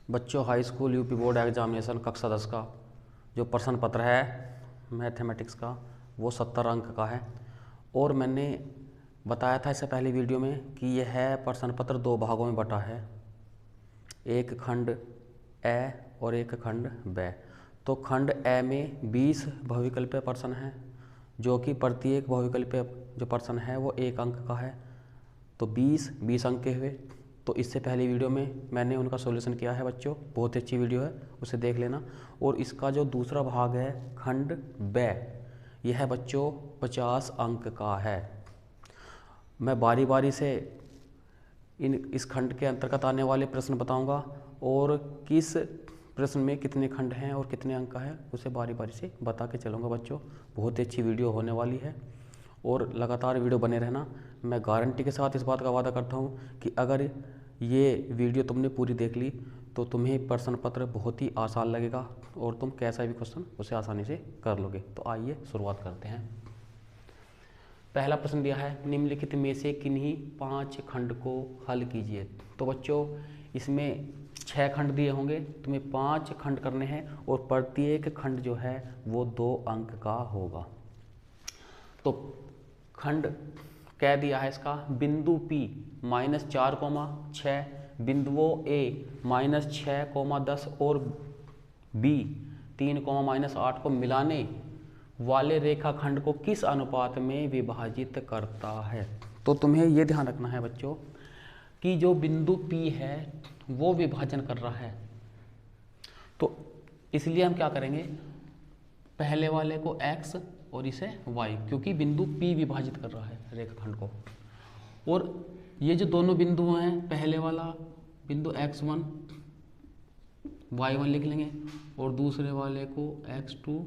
बच्चों, high school UP board examination कक्षा 10 का जो प्रश्न पत्र है मैथमेटिक्स का वो 70 अंक का है। और मैंने बताया था इससे पहले वीडियो में कि यह प्रश्न पत्र 2 भागों में बटा है, एक खंड ए और एक खंड ब। तो खंड ए में 20 बहुविकल्पीय प्रश्न हैं, जो कि प्रत्येक बहुविकल्पीय जो प्रश्न है वो 1 अंक का है। तो 20 अंक के हुए। तो इससे पहले वीडियो में मैंने उनका सॉल्यूशन किया है बच्चों, बहुत ही अच्छी वीडियो है, उसे देख लेना। और इसका जो दूसरा भाग है खंड ब, यह है बच्चों 50 अंक का है। मैं बारी बारी से इस खंड के अंतर्गत आने वाले प्रश्न बताऊंगा और किस प्रश्न में कितने खंड हैं और कितने अंक का है उसे बारी बारी से बता के चलूँगा बच्चों। बहुत ही अच्छी वीडियो होने वाली है और लगातार वीडियो बने रहना। मैं गारंटी के साथ इस बात का वादा करता हूँ कि अगर ये वीडियो तुमने पूरी देख ली तो तुम्हें प्रश्न पत्र बहुत ही आसान लगेगा और तुम कैसा भी क्वेश्चन उसे आसानी से कर लोगे। तो आइए शुरुआत करते हैं। पहला प्रश्न दिया है, निम्नलिखित में से किन्हीं 5 खंड को हल कीजिए। तो बच्चों इसमें 6 खंड दिए होंगे, तुम्हें 5 खंड करने हैं और प्रत्येक खंड जो है वो 2 अंक का होगा। तो खंड कह दिया है इसका, बिंदु P -4,6 बिंदुओं A -6,10 और B 3,-8 को मिलाने वाले रेखाखंड को किस अनुपात में विभाजित करता है। तो तुम्हें यह ध्यान रखना है बच्चों कि जो बिंदु P है वो विभाजन कर रहा है। तो इसलिए हम क्या करेंगे, पहले वाले को x और इसे y, क्योंकि बिंदु P विभाजित कर रहा है रेखाखंड को। और ये जो दोनों बिंदु हैं, पहले वाला बिंदु x1 y1 लिख लेंगे और दूसरे वाले को x2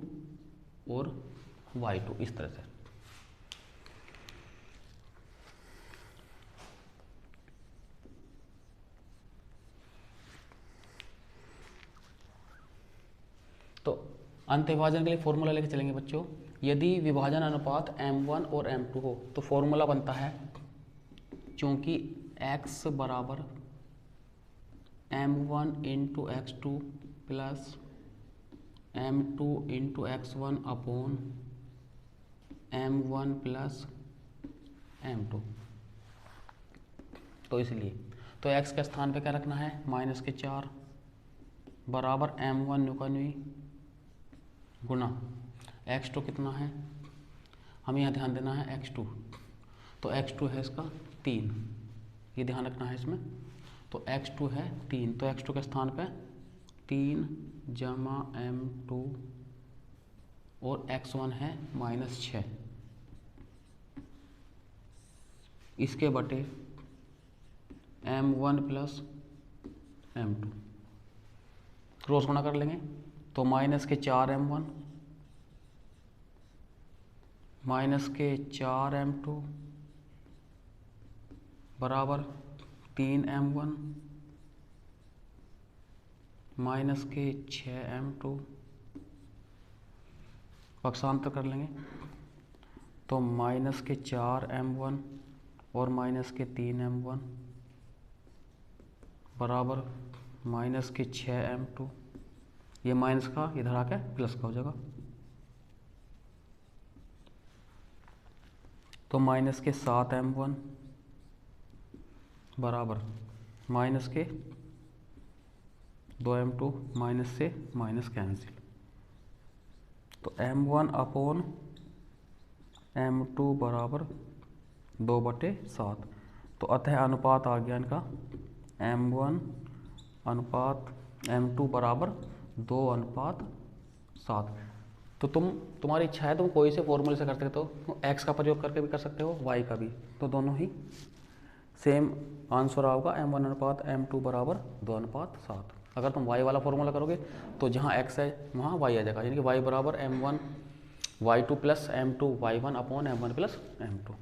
और y2, इस तरह से। तो अंत विभाजन के लिए फॉर्मूला लेके चलेंगे बच्चों। यदि विभाजन अनुपात m1 और m2 हो तो फॉर्मूला बनता है, क्योंकि x बराबर m1 into x2 plus m2 into x1 upon m1 plus m2। तो इसलिए तो x के स्थान पे क्या रखना है, -4 बराबर m1 न्यूकान्वी गुना x2 कितना है, हमें यहाँ ध्यान देना है x2। तो x2 है इसका 3, ये ध्यान रखना है इसमें। तो x2 है 3, तो x2 के स्थान पे 3 जमा m2 और x1 है -6, इसके बटे m1 प्लस m2 क्रॉस गुणा कर लेंगे। तो -4 m1 -4 m2 बराबर 3 m1 -6 m2, पक्षांतर कर लेंगे। तो -4 m1 और -3 m1 बराबर -6 m2, ये माइनस का इधर आके प्लस का हो जाएगा। तो -7 m1 बराबर -2 m2, माइनस से माइनस कैंसिल। तो m1 अपॉन m2 बराबर 2/7। तो अतः अनुपात आ गया इनका m1 अनुपात m2 बराबर 2:7। तो तुम्हारी इच्छा है, तुम कोई से फॉर्मूले से कर सकते हो, x का प्रयोग करके भी कर सकते हो, y का भी। तो दोनों ही सेम आंसर आओगा, m1 अनुपात m2 बराबर 2:7। अगर तुम y वाला फॉर्मूला करोगे तो जहाँ x है वहाँ y आ जाएगा, यानी कि y बराबर m1 y2 plus m2 y1 upon m1 plus m2।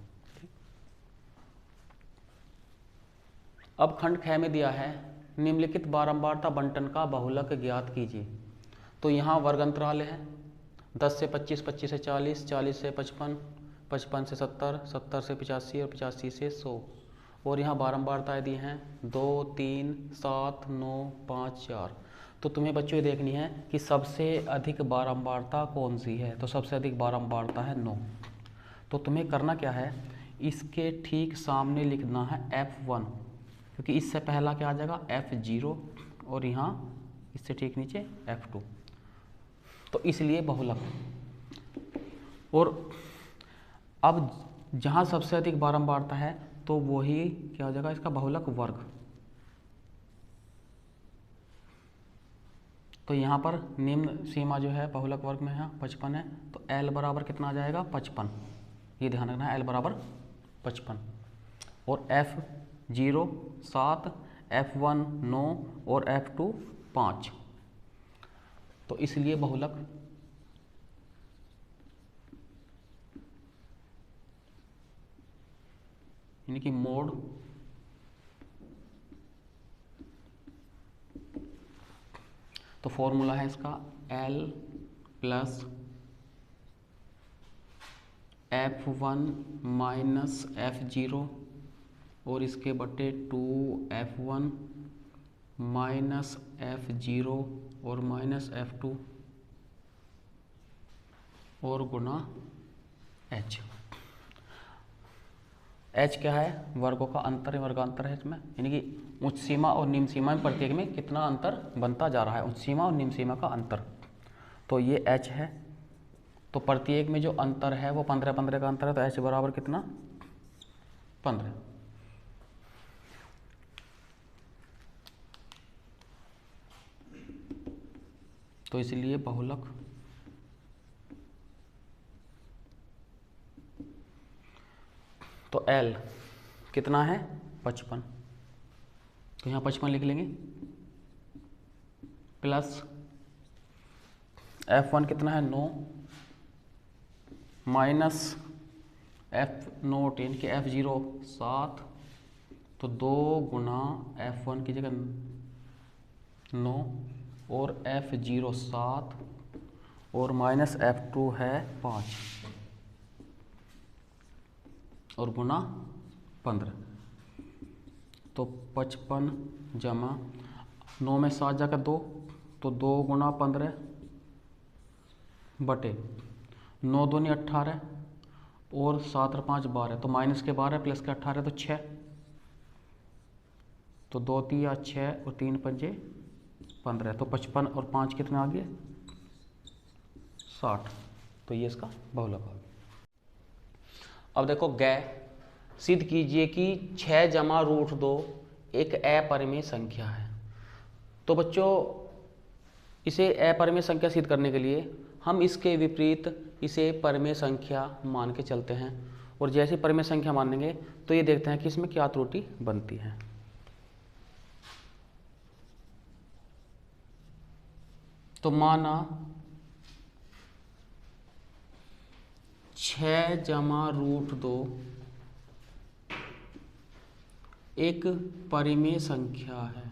अब खंड ख में दिया है, निम्नलिखित बारंबारता बंटन का बहुलक ज्ञात कीजिए। तो यहाँ वर्ग अंतराल है, 10 से 25, 25 से 40, 40 से 55, 55 से 70, 70 से 85 और 85 से 100। और यहाँ बारंबारताएँ दी हैं 2, 3, 7, 9, 5, 4। तो तुम्हें बच्चों ये देखनी है कि सबसे अधिक बारंबारता कौन सी है। तो सबसे अधिक बारंबारता है 9। तो तुम्हें करना क्या है, इसके ठीक सामने लिखना है F1, क्योंकि इससे पहला क्या आ जाएगा F0 और यहाँ इससे ठीक नीचे F2। तो इसलिए बहुलक। और अब जहाँ सबसे अधिक बारंबारता है तो वही क्या हो जाएगा, इसका बहुलक वर्ग। तो यहाँ पर निम्न सीमा जो है बहुलक वर्ग में यहाँ 55 है। तो L बराबर कितना आ जाएगा 55। ये ध्यान रखना है, L बराबर 55। और F0 7, F1 9 और F2 5। तो इसलिए बहुलक यानी कि मोड तो फॉर्मूला है इसका L plus F1 minus F0 और इसके बटे 2F1 माइनस F0 और माइनस F2 और गुना H। H क्या है, वर्गों का अंतर है, वर्गांतर है इसमें, यानी कि उच्च सीमा और निम्न सीमा में प्रत्येक में कितना अंतर बनता जा रहा है, उच्च सीमा और निम्न सीमा का अंतर। तो ये H है। तो प्रत्येक में जो अंतर है वो 15-15 का अंतर है। तो H बराबर कितना 15। तो इसलिए बहुलक तो L कितना है 55। तो यहाँ 55 लिख लेंगे प्लस F1 कितना है 9 माइनस F0 यानी कि F0 7। तो 2 गुना F1 की जगह 9 और F0 7 और माइनस F2 है 5 और गुना 15। तो 55 जमा 9 में 7 जाकर 2, तो 2 गुना 15 बटे 9 दूनी 18 और 7 और 5 12। तो माइनस के 12 प्लस के 18 तो 6। तो 2 3 6 और 3 पंजे 15। तो 55 और 5 कितने आ गए 60। तो ये इसका बहुलक हो गया। अब देखो गै सिद्ध कीजिए कि 6 जमा रूट 2 एक अपरिमेय संख्या है। तो बच्चों इसे अपरिमेय संख्या सिद्ध करने के लिए हम इसके विपरीत इसे परिमेय संख्या मान के चलते हैं। और जैसे परिमेय संख्या मानेंगे तो ये देखते हैं कि इसमें क्या त्रुटि बनती है। तो माना 6 जमा रूट 2 एक परिमेय संख्या है।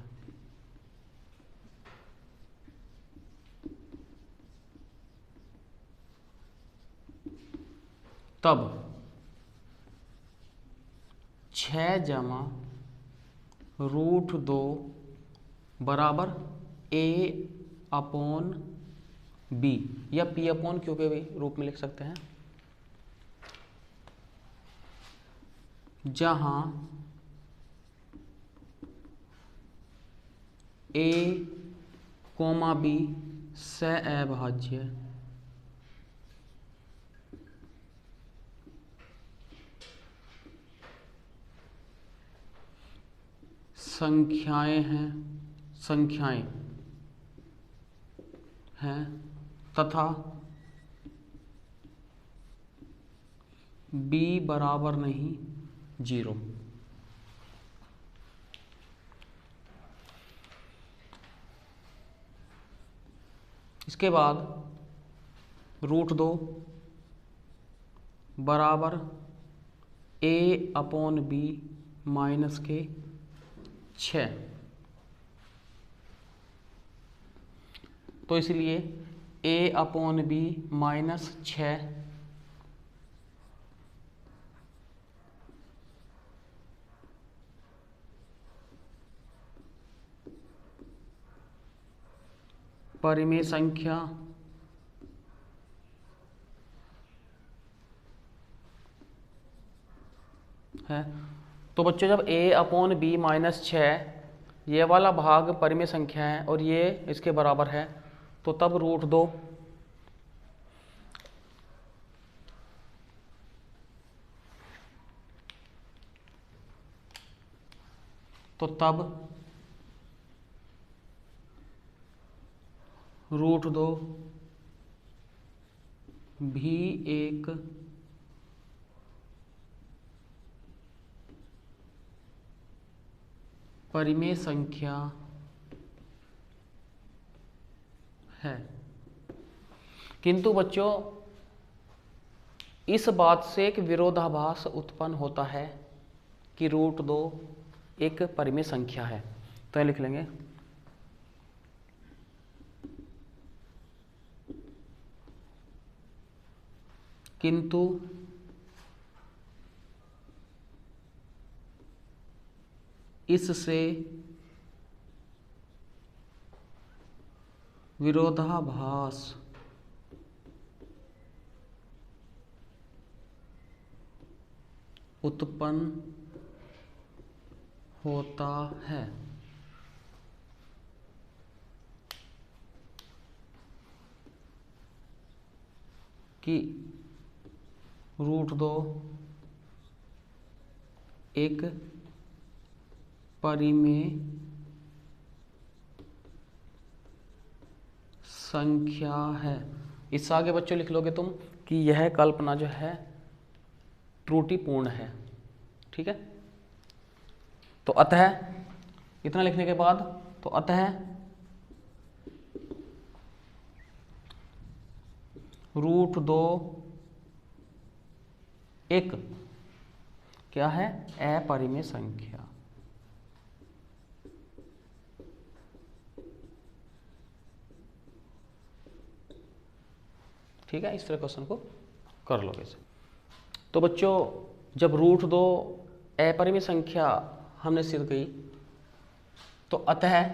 तब 6 जमा रूट 2 बराबर A अपॉन B या P अपॉन Q के भी रूप में लिख सकते हैं, जहां A, B सहअभाज्य संख्याएं हैं तथा B बराबर नहीं 0। इसके बाद रूट 2 बराबर A अपॉन B माइनस के 6। तो इसलिए A अपॉन B माइनस 6 परिमेय संख्या है। तो बच्चों जब a/b-6 ये वाला भाग परिमेय संख्या है और ये इसके बराबर है, तो तब √2 तो तब √2 भी एक परिमेय संख्या है। किंतु बच्चों इस बात से एक विरोधाभास उत्पन्न होता है कि √2 एक परिमेय संख्या है। तो ये लिख लेंगे किंतु इससे विरोधाभास उत्पन्न होता है। कि √2 एक परिमेय संख्या है। इससे आगे बच्चों लिख लोगे तुम कि यह कल्पना जो है त्रुटिपूर्ण है। ठीक है, तो अतः इतना लिखने के बाद तो अतः √2 एक क्या है? अपरिमेय संख्या। ठीक है, इस तरह क्वेश्चन को कर लोगे इसे। तो बच्चों जब √2 अपरिमेय संख्या हमने सिद्ध की, तो अतः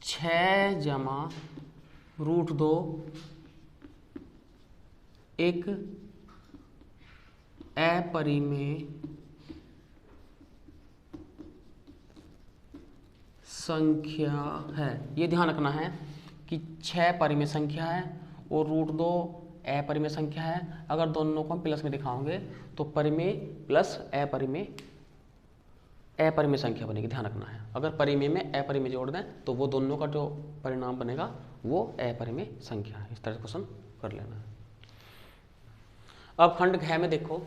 6 जमा √2 एक अपरिमेय संख्या है। ये ध्यान रखना है कि 6 परिमेय संख्या है और √2 अपरिमेय संख्या है। अगर दोनों को हम प्लस में दिखाओगे तो परिमेय प्लस अपरिमेय संख्या बनेगी। ध्यान रखना है, अगर परिमेय में अपरिमेय जोड़ दें तो वो दोनों का जो परिणाम बनेगा वो अपरिमेय संख्या है। इस तरह से क्वेश्चन कर लेना है। अब खंड घ में देखो,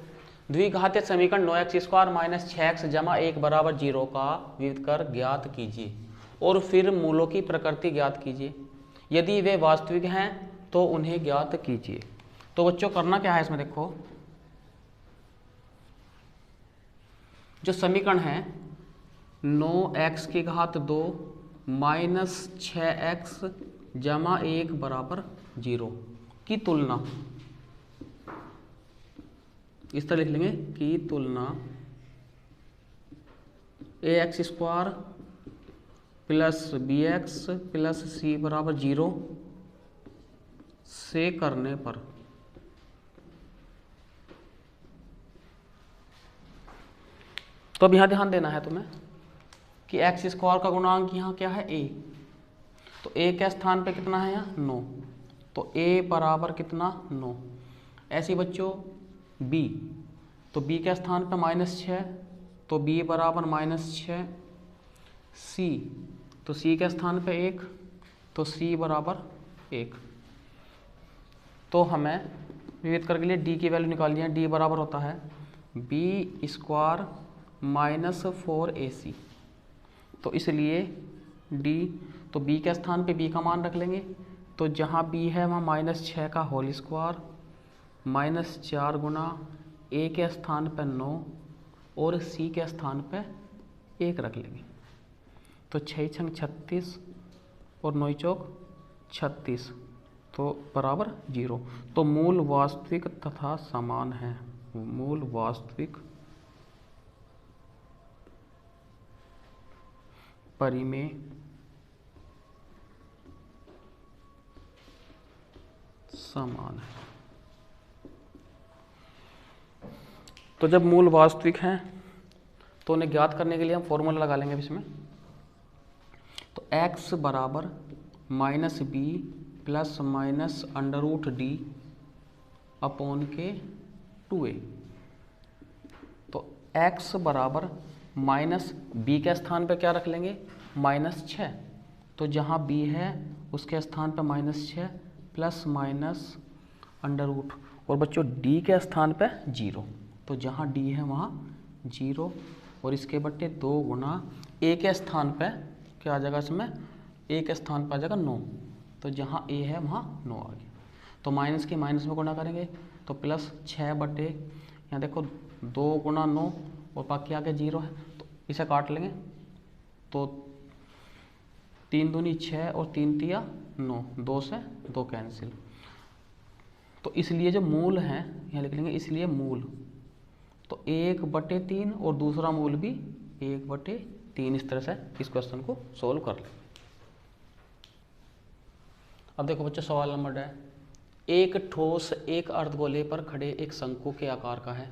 द्विघातीय समीकरण 9x² - 6x जमा 1 बराबर 0 का विविध कर ज्ञात कीजिए और फिर मूलों की प्रकृति ज्ञात कीजिए। यदि वे वास्तविक हैं तो उन्हें ज्ञात कीजिए। तो बच्चों करना क्या है इसमें, देखो जो समीकरण है 9x² - 6x जमा 1 बराबर 0 की तुलना, इस तरह लिख लेंगे कि तुलना ax² + bx + c बराबर 0 से करने पर तो अब यहां ध्यान देना है तुम्हें कि x² का गुणांक यहाँ क्या है? a। तो a के स्थान पे कितना है यहाँ? 9। तो a बराबर कितना? 9। ऐसे ही बच्चों b, तो b के स्थान पे -6 तो b बराबर -6। c, तो c के स्थान पे 1 तो c बराबर 1। तो हमें विविध कर के लिए d की वैल्यू निकालनी है। d बराबर होता है b² - 4ac। तो इसलिए d, तो b के स्थान पे b का मान रख लेंगे। तो जहाँ b है वहाँ -6 का होल स्क्वायर -4 गुना a के स्थान पे 9 और c के स्थान पे 1 रख लेंगे। तो 6 छंग 36 और 9 चौक 36 तो बराबर 0। तो मूल वास्तविक तथा समान है। मूल वास्तविक परिमेय समान है। तो जब मूल वास्तविक हैं तो उन्हें ज्ञात करने के लिए हम फॉर्मूला लगा लेंगे इसमें। तो x बराबर minus B plus minus under root D upon के 2a। तो x बराबर माइनस बी के स्थान पे क्या रख लेंगे, -6। तो जहाँ b है उसके स्थान पे -6 प्लस माइनस अंडर रूट, और बच्चों d के स्थान पे 0। तो जहाँ d है वहाँ 0, और इसके बट्टे 2 गुना a के स्थान पे क्या आ जाएगा, इसमें a के स्थान पर आ जाएगा 9। तो जहाँ a है वहाँ 9 आ गया। तो माइनस के माइनस में गुणा करेंगे तो प्लस 6 बटे, यहाँ देखो 2 गुना 9 और बाकी आगे 0 है, तो इसे काट लेंगे। तो 3 दूनी 6 और 3 तिया 9, 2 से 2 कैंसिल। तो इसलिए जो मूल है यहाँ लिख लेंगे, इसलिए मूल तो 1/3 और दूसरा मूल भी 1/3। इस तरह से इस क्वेश्चन को सोल्व कर लें। अब देखो बच्चों सवाल नंबर है, एक ठोस एक अर्धगोले पर खड़े एक शंकु के आकार का है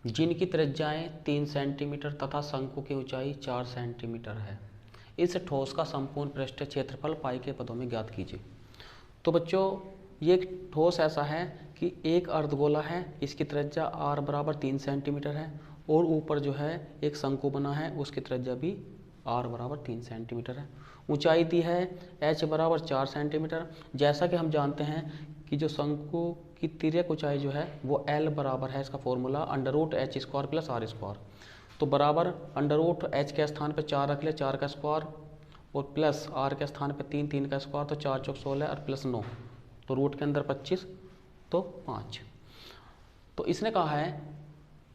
जिनकी त्रिज्याएं 3 सेंटीमीटर तथा शंकु की ऊंचाई 4 सेंटीमीटर है। इस ठोस का संपूर्ण पृष्ठीय क्षेत्रफल पाई के पदों में ज्ञात कीजिए। तो बच्चों ये एक ठोस ऐसा है कि एक अर्धगोला है, इसकी त्रिज्या r बराबर 3 सेंटीमीटर है, और ऊपर जो है एक शंकु बना है उसकी त्रिज्या भी r बराबर 3 सेंटीमीटर है। ऊंचाई दी है h बराबर 4 सेंटीमीटर। जैसा कि हम जानते हैं कि जो शंकु की तिर्यक ऊंचाई जो है वो l बराबर है, इसका फॉर्मूला √h² प्लस r²। तो बराबर √h के स्थान पे 4 रख ले, 4 का स्क्वायर, और प्लस r के स्थान पे 3, 3 का स्क्वायर, तो 4 चौक 16 और प्लस 9, तो रूट के अंदर 25 तो 5। तो इसने कहा है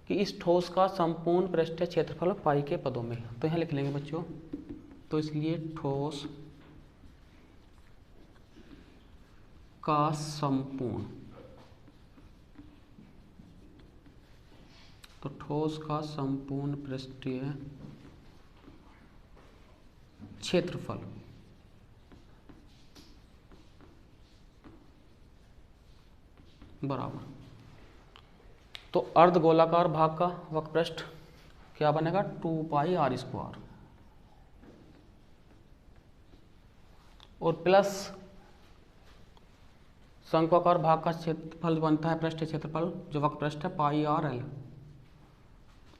कि इस ठोस का संपूर्ण पृष्ठीय क्षेत्रफल पाई के पदों में। तो यहाँ लिख लेंगे बच्चों, तो इसलिए ठोस का संपूर्ण, तो ठोस का संपूर्ण पृष्ठीय क्षेत्रफल बराबर, तो अर्धगोलाकार भाग का वक्रपृष्ठ क्या बनेगा, 2πr², और प्लस शंक्वाकार भाग का क्षेत्रफल बनता है पृष्ठीय क्षेत्रफल जो वक्रपृष्ठ है πrl।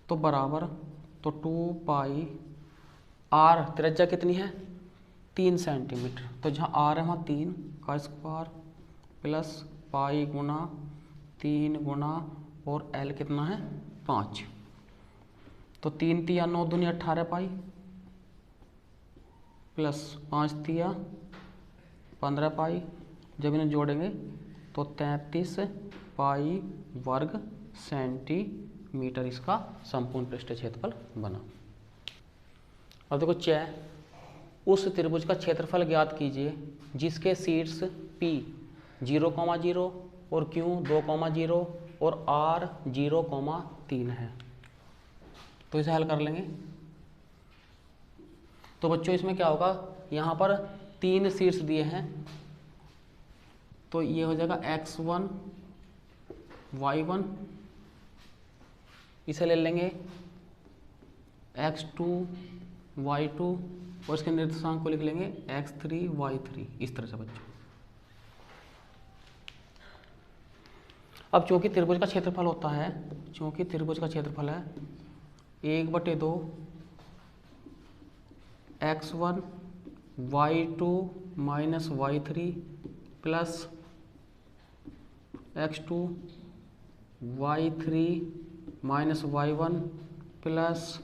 तो बराबर, तो 2πr, त्रिज्या कितनी है 3 सेंटीमीटर, तो जहाँ r है वहाँ 3 का स्क्वायर प्लस पाई गुना 3 गुना और l कितना है 5। तो 3 तिया 9 दूनी 18 पाई प्लस 5 तिया 15 पाई, जब इन्हें जोड़ेंगे तो 33 पाई वर्ग सेंटीमीटर इसका संपूर्ण पृष्ठीय क्षेत्रफल बना। अब देखो चय, उस त्रिभुज का क्षेत्रफल ज्ञात कीजिए जिसके शीर्ष P 0,0 और Q 2,0 और R 0,3 है। तो इसे हल कर लेंगे। तो बच्चों इसमें क्या होगा, यहाँ पर 3 शीर्ष दिए हैं, तो ये हो जाएगा x1 y1, इसे ले लेंगे x2 y2, और इसके निर्देशांक को लिख लेंगे x3 y3, इस तरह से बच्चों। अब चूंकि त्रिभुज का क्षेत्रफल होता है, चूंकि त्रिभुज का क्षेत्रफल है 1/2 x1 y2 minus y3 plus x2 y3 minus y1 plus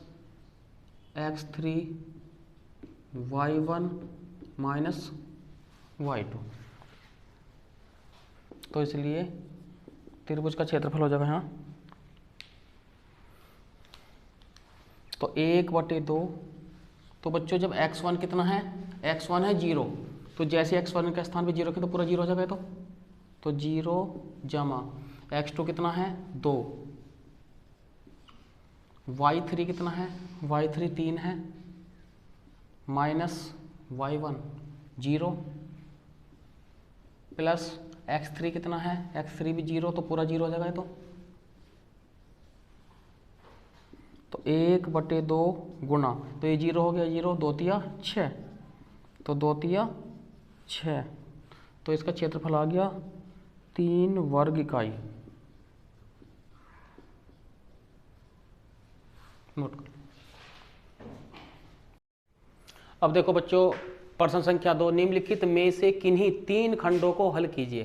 x3 y1 minus y2। तो इसलिए त्रिभुज का क्षेत्रफल हो जाएगा यहाँ, तो 1/2। तो बच्चों जब x1 कितना है, x1 है 0, तो जैसे x1 के स्थान पे 0 रखें तो पूरा 0 हो जाएगा। तो 0 जमा x2 कितना है 2, y3 कितना है, y3 3 है, माइनस y1 0 प्लस x3 कितना है, x3 भी 0, तो पूरा 0 हो जाएगा ये तो 1/2 गुना, तो ये 0 हो गया, 0 2 तिया 6, तो 2 तिया 6, तो इसका क्षेत्रफल आ गया 3 वर्ग इकाई। नोट कर। अब देखो बच्चों, प्रश्न संख्या 2, निम्नलिखित में से किन्हीं 3 खंडों को हल कीजिए।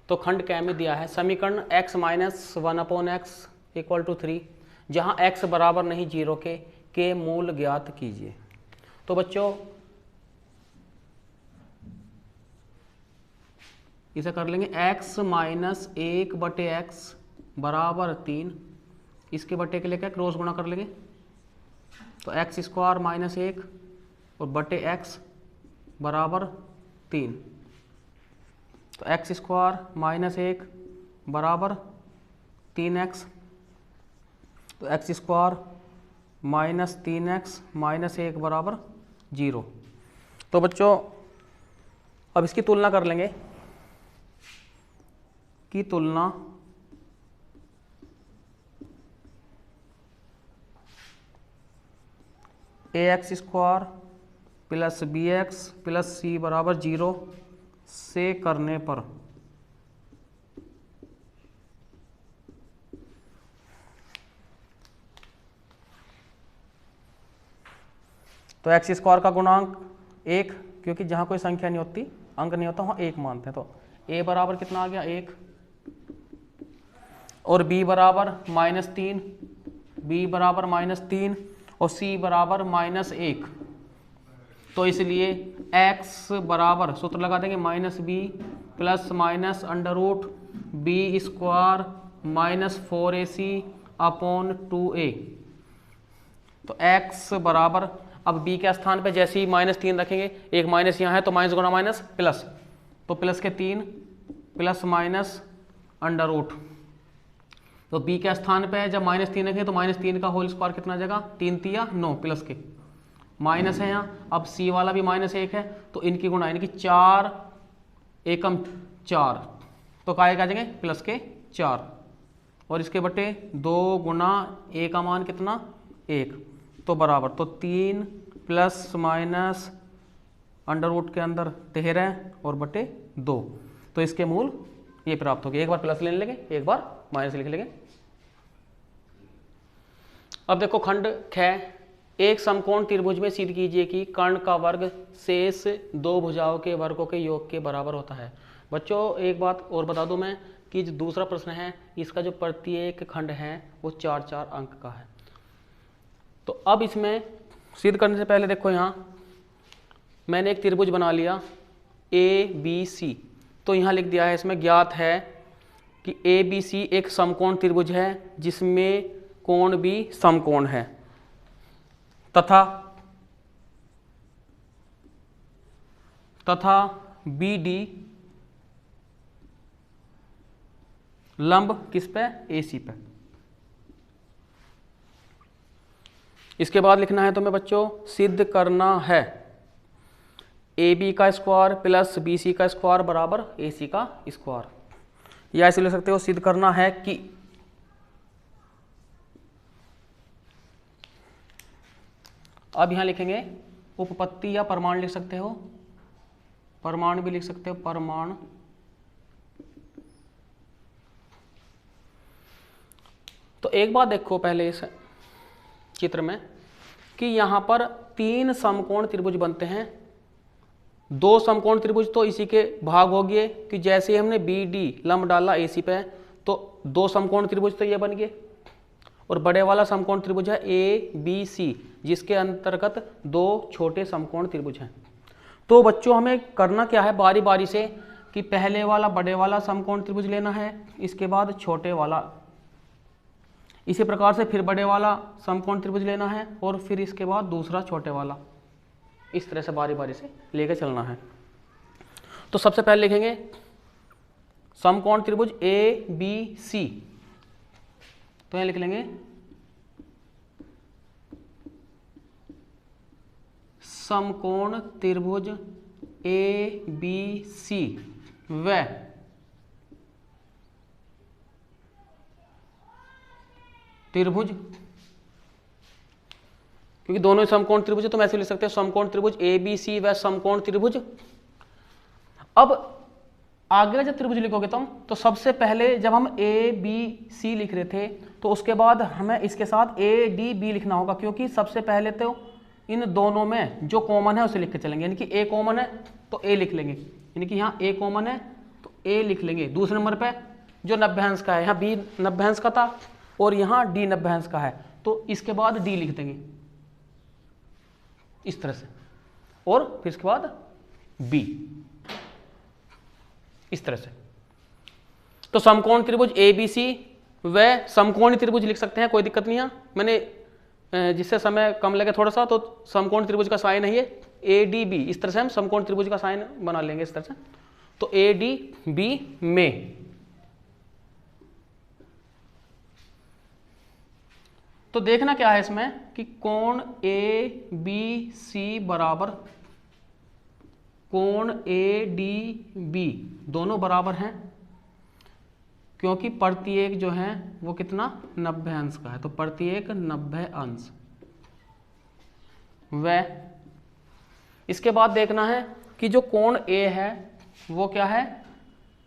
तो खंड क में दिया है समीकरण x माइनस 1/x = 3, जहां x बराबर नहीं 0 के मूल ज्ञात कीजिए। तो बच्चों इसे कर लेंगे x माइनस 1/x बराबर 3, इसके बटे के लिए क्या क्रॉस गुणा कर लेंगे, तो x² माइनस 1 और बटे x बराबर 3, तो x² माइनस 1 बराबर 3x, तो x² माइनस 3x माइनस 1 बराबर 0। तो बच्चों अब इसकी तुलना कर लेंगे, की तुलना ax² plus bx plus c बराबर 0 से करने पर तो x² का गुणांक 1, क्योंकि जहां कोई संख्या नहीं होती, अंक नहीं होता, वहां 1 मानते हैं, तो a बराबर कितना आ गया 1, और b बराबर -3, b बराबर -3 और c बराबर -1, तो इसलिए x बराबर सूत्र लगा देंगे -b plus minus √b² -4ac upon 2a। तो x बराबर, अब b के स्थान पे जैसे ही -3 रखेंगे, एक माइनस यहाँ है तो माइनस गुणा माइनस प्लस, तो प्लस के 3 प्लस माइनस √, तो b के स्थान पे जब -3 रखेंगे तो -3 का होल स्क्वायर कितना आ जाएगा, 3 तिया 9 प्लस के माइनस है यहाँ, अब c वाला भी -1 है, तो इनकी गुणा यानी कि 4 एकम 4, तो काय आ जाएंगे प्लस के 4, और इसके बटे 2 गुना a का मान कितना 1, तो बराबर, तो 3 प्लस माइनस √ के अंदर 13 और बटे 2, तो इसके मूल ये प्राप्त हो गए। एक बार प्लस ले लेंगे, एक बार माइनस लिख लेंगे। अब देखो खंड ख, एक समकोण त्रिभुज में सिद्ध कीजिए कि कर्ण का वर्ग शेष 2 भुजाओं के वर्गों के योग के बराबर होता है। बच्चों एक बात और बता दूं मैं कि जो दूसरा प्रश्न है, इसका जो प्रत्येक खंड है वो 4-4 अंक का है। तो अब इसमें सिद्ध करने से पहले देखो, यहाँ मैंने एक त्रिभुज बना लिया ABC, तो यहाँ लिख दिया है, इसमें ज्ञात है कि ABC एक समकोण त्रिभुज है जिसमें कोण भी समकोण है, तथा BD लंब किस पे, AC पे। इसके बाद लिखना है तुम्हें बच्चों, सिद्ध करना है AB का स्क्वायर प्लस BC का स्क्वायर बराबर AC का स्क्वायर, या ऐसे लिख सकते हो, सिद्ध करना है कि अब यहां लिखेंगे उपपत्ति या प्रमाण लिख सकते हो, प्रमाण भी लिख सकते हो, प्रमाण। तो एक बात देखो पहले इस चित्र में कि यहां पर 3 समकोण त्रिभुज बनते हैं, 2 समकोण त्रिभुज तो इसी के भाग हो गए कि जैसे हमने BD लंब डाला AC पे, तो 2 समकोण त्रिभुज तो ये बन गए, और बड़े वाला समकोण त्रिभुज है ABC जिसके अंतर्गत 2 छोटे समकोण त्रिभुज हैं। तो बच्चों हमें करना क्या है, बारी बारी से कि पहले वाला बड़े वाला समकोण त्रिभुज लेना है, इसके बाद छोटे वाला, इसी प्रकार से फिर बड़े वाला समकोण त्रिभुज लेना है, और फिर इसके बाद दूसरा छोटे वाला, इस तरह से बारी बारी से लेकर चलना है। तो सबसे पहले लिखेंगे समकोण त्रिभुज ABC, तो यहां लिख लेंगे समकोण त्रिभुज ए बी सी व त्रिभुज, क्योंकि दोनों समकोण त्रिभुज है तो हम ऐसे लिख सकते हैं समकोण त्रिभुज ए बी सी व समकोण त्रिभुज। अब आगे जब त्रिभुज लिखोगे तुम तो सबसे पहले जब हम ए बी सी लिख रहे थे तो उसके बाद हमें इसके साथ ए डी बी लिखना होगा, क्योंकि सबसे पहले तो इन दोनों में जो कॉमन है उसे लिख के चलेंगे। यानी कि ए कॉमन है तो ए लिख लेंगे, यानी कि यहाँ ए कॉमन है तो ए लिख लेंगे। दूसरे नंबर पे जो 90 अंश का है, यहाँ बी 90 अंश का था और यहाँ डी 90 अंश का है, तो इसके बाद डी लिख देंगे इस तरह से, और फिर इसके बाद बी इस तरह से। तो समकोण त्रिभुज ए बी सी व समकोणीय त्रिभुज लिख सकते हैं, कोई दिक्कत नहीं है। मैंने जिससे समय कम लगे थोड़ा सा, तो समकोण त्रिभुज का साइन है ये ए डी बी, इस तरह से हम समकोण त्रिभुज का साइन बना लेंगे इस तरह से। तो ए डी बी में तो देखना क्या है इसमें कि कोण ए बी सी बराबर कोण ए डी बी दोनों बराबर हैं, क्योंकि प्रत्येक जो है वो कितना 90 अंश का है, तो प्रत्येक 90 अंश। व इसके बाद देखना है कि जो कोण ए है वो क्या है,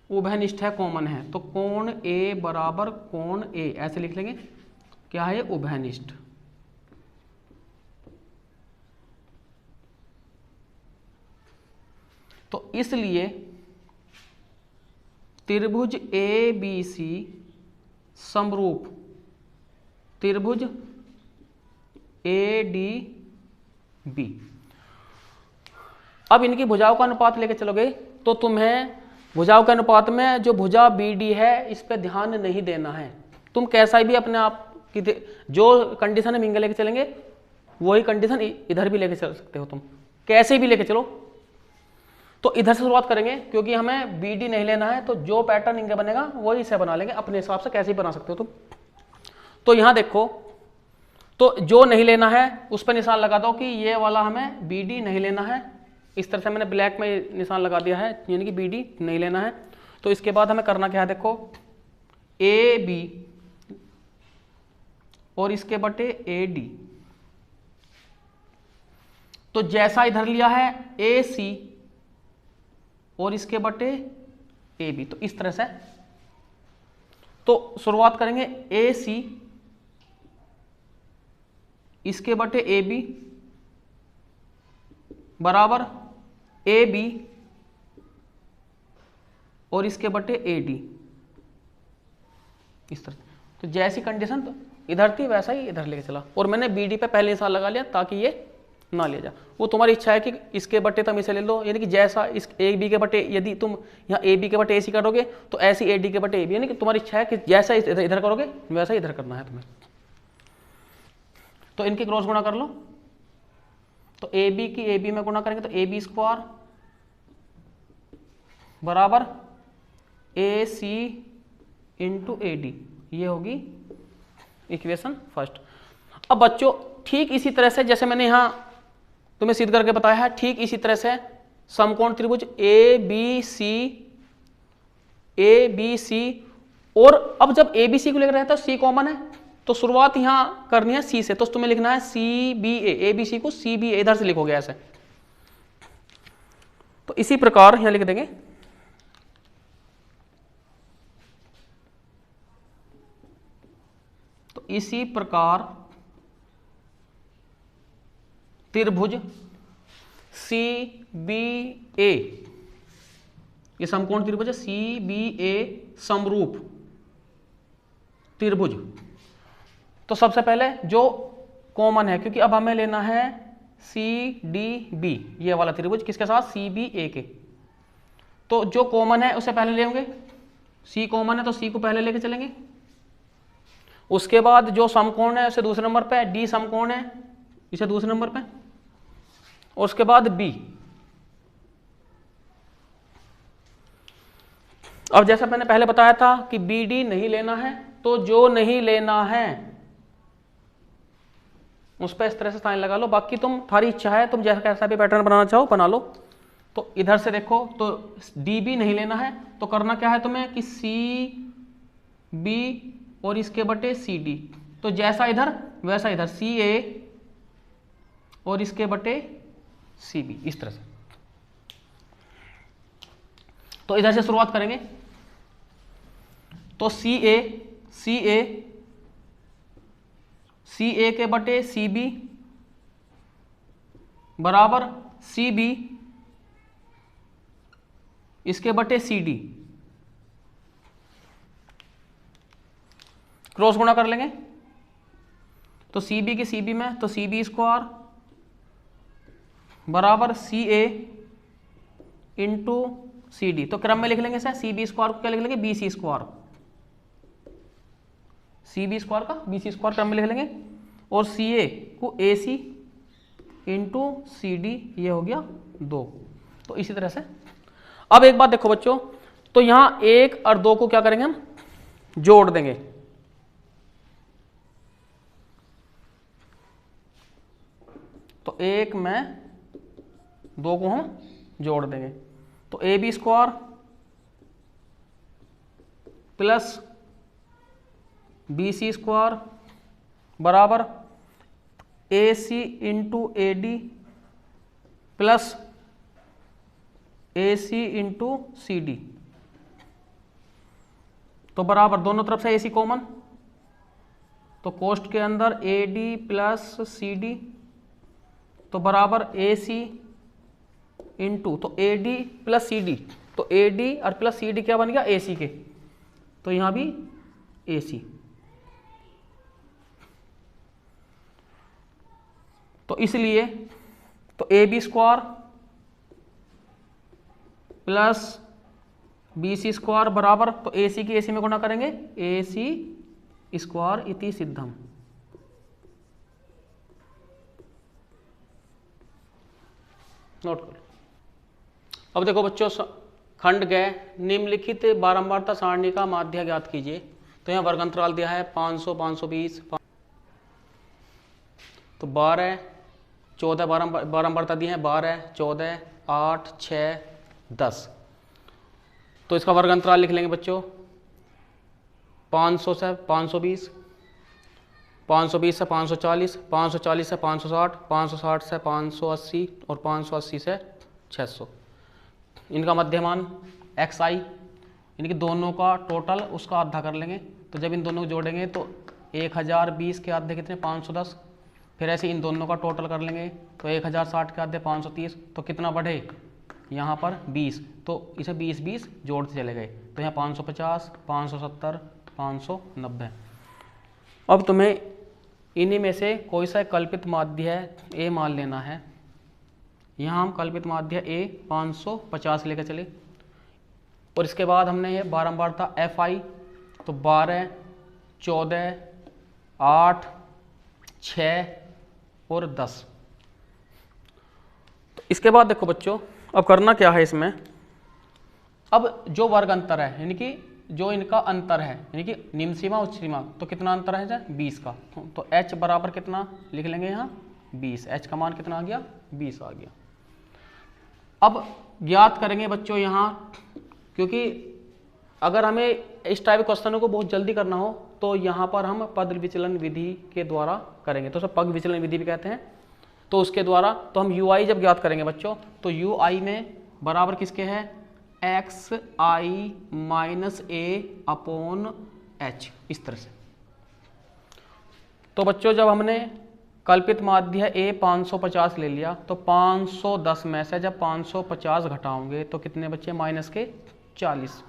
उभयनिष्ठ है, कॉमन है। तो कोण ए बराबर कोण ए ऐसे लिख लेंगे, क्या है उभयनिष्ठ। तो इसलिए त्रिभुज ए बी सी समरूप त्रिभुज ए डी बी। अब इनकी भुजाओं का अनुपात लेके चलोगे तो तुम्हें भुजाओं के अनुपात में जो भुजा बी डी है इस पे ध्यान नहीं देना है। तुम कैसा भी अपने आप की जो कंडीशन हम इंगे लेके चलेंगे वही कंडीशन इधर भी लेके चल सकते हो, तुम कैसे भी लेके चलो। तो इधर से शुरुआत करेंगे क्योंकि हमें बी डी नहीं लेना है, तो जो पैटर्न इंगे बनेगा वही इसे बना लेंगे, अपने हिसाब से कैसे भी बना सकते हो तुम। तो यहां देखो, तो जो नहीं लेना है उस पर निशान लगा दो कि ये वाला हमें बी डी नहीं लेना है। इस तरह से मैंने ब्लैक में निशान लगा दिया है, यानी कि बी डी नहीं लेना है। तो इसके बाद हमें करना क्या है, देखो ए बी और इसके बटे ए डी। तो जैसा इधर लिया है ए सी और इसके बटे ए बी, तो इस तरह से। तो शुरुआत करेंगे ए सी इसके बटे ए बी बराबर ए बी और इसके बटे ए डी, इस तरह। तो जैसी कंडीशन तो इधर थी वैसा ही इधर लेके चला, और मैंने बी डी पे पहले निशान लगा लिया ताकि ये ना लिया जाए। वो तुम्हारी इच्छा है कि इसके बटे तुम इसे ले लो, यानी कि जैसा इस ए बी के बटे यदि तुम यहाँ ए बी के बटे ए सी करोगे तो ऐसी ए डी के बटे ए बी, यानी कि तुम्हारी इच्छा है कि जैसा इधर करोगे वैसा इधर करना है तुम्हें। तो इनकी क्रॉस गुणा कर लो, तो ए बी की ए बी में गुणा करेंगे तो ए बी स्क्वायर बराबर A C into A D, ये होगी इक्वेशन फर्स्ट। अब बच्चों ठीक इसी तरह से जैसे मैंने यहां तुम्हें सिद्ध करके बताया है, ठीक इसी तरह से समकोण त्रिभुज ए बी सी, और अब जब ए बी सी को लेकर रहता है सी कॉमन है, तो शुरुआत यहां करनी है सी से। तो तुम्हें लिखना है C B A B C को सी बी ए इधर से लिखोगे ऐसे। तो इसी प्रकार यहां लिख देंगे तो इसी प्रकार त्रिभुज सी बी ए, ये समकोण त्रिभुज है, सी बी ए समरूप त्रिभुज। तो सबसे पहले जो कॉमन है, क्योंकि अब हमें लेना है सी डी बी, ये वाला त्रिभुज किसके साथ, सी बी ए के। तो जो कॉमन है उसे पहले लेंगे, सी कॉमन है तो सी को पहले लेके चलेंगे। उसके बाद जो समकोण है उसे दूसरे नंबर पे, डी समकोण है इसे दूसरे नंबर पे, और उसके बाद बी। अब जैसा मैंने पहले बताया था कि बी डी नहीं लेना है, तो जो नहीं लेना है उस पर इस तरह से साइन लगा लो। बाकी तुम थारी इच्छा है, तुम जैसा कैसा भी पैटर्न बनाना चाहो बना लो। तो इधर से देखो तो डी बी नहीं लेना है, तो करना क्या है तुम्हें कि सी बी और इसके बटे सी डी, तो जैसा इधर वैसा इधर सी ए और इसके बटे सी बी, इस तरह से। तो इधर से शुरुआत करेंगे। तो सी ए के बटे सी बी बराबर सी बी इसके बटे सी डी, क्रॉस गुणा कर लेंगे। तो सी बी की सी बी में, तो सी बी स्क्वायर बराबर सी ए इंटू सी डी, तो क्रम में लिख लेंगे सर, सी बी स्क्वायर को क्या लिख लेंगे, B C square, C B square का बी सी स्क्वायर क्रम में लिख लेंगे, और सी ए को ए सी इंटू सी डी, ये हो गया 2। तो इसी तरह से अब एक बात देखो बच्चों, तो यहां 1 और 2 को क्या करेंगे हम, जोड़ देंगे। तो 1 में 2 को हम जोड़ देंगे, तो A B square plus B C square बराबर A C into A D plus A C into C D, तो बराबर दोनों तरफ से ए सी कॉमन, तो कोष्ठ के अंदर A D plus C D, तो बराबर ए सी इंटू, तो A D plus C D, तो ए डी और प्लस सी डी क्या बन गया, ए सी के, तो यहां भी ए सी, तो इसलिए तो A B square plus B C square बराबर, तो ए सी की ए सी में गुणा करेंगे, ए सी स्क्वायर इति सिद्धम। नोट करो। अब देखो बच्चों, खंड गए निम्नलिखित बारंबारता सारणी का माध्य ज्ञात कीजिए। तो यहाँ वर्ग अंतराल दिया है 500, 520, तो 12, 14 बारंबारता दी है, 12, 14, 8, 6, 10। तो इसका वर्ग अंतराल लिख लेंगे बच्चों, 500 से 520, 520 से 540, 540 से 560, 560 से 580 और 580 से 600। इनका मध्यमान xi, इनकी दोनों का टोटल उसका आधा कर लेंगे। तो जब इन दोनों को जोड़ेंगे तो 1020 के आधे कितने, 510। फिर ऐसे इन दोनों का टोटल कर लेंगे तो 1060 के आधे 530, तो कितना बढ़े यहाँ पर 20, तो इसे 20-20 जोड़ते चले गए, तो यहाँ 550, 570, 590। अब तुम्हें इन्हीं में से कोई सा कल्पित माध्य ए मान लेना है। यहाँ हम कल्पित माध्य ए 550 लेकर चले, और इसके बाद हमने ये बारंबारता एफ आई, तो 12, 14, 8, 6 और 10। तो इसके बाद देखो बच्चों, अब करना क्या है इसमें, अब जो वर्ग अंतर है, यानी कि जो इनका अंतर है, यानी कि निम्न सीमा उच्च सीमा, तो कितना अंतर है 20 का, तो h बराबर कितना लिख लेंगे यहाँ 20, h का मान कितना आ गया 20 आ गया। अब ज्ञात करेंगे बच्चों यहाँ, क्योंकि अगर हमें इस टाइप के क्वेश्चनों को बहुत जल्दी करना हो तो यहाँ पर हम पद विचलन विधि के द्वारा करेंगे, तो सब पग विचलन विधि भी कहते हैं। तो उसके द्वारा तो हम यू आई जब ज्ञात करेंगे बच्चों, तो यू आई में बराबर किसके है, एक्स आई माइनस ए अपॉन एच, इस तरह से। तो बच्चों जब हमने कल्पित माध्य ए 550 ले लिया, तो 510 में से जब 550 घटाओगे तो कितने बच्चे, माइनस के 40,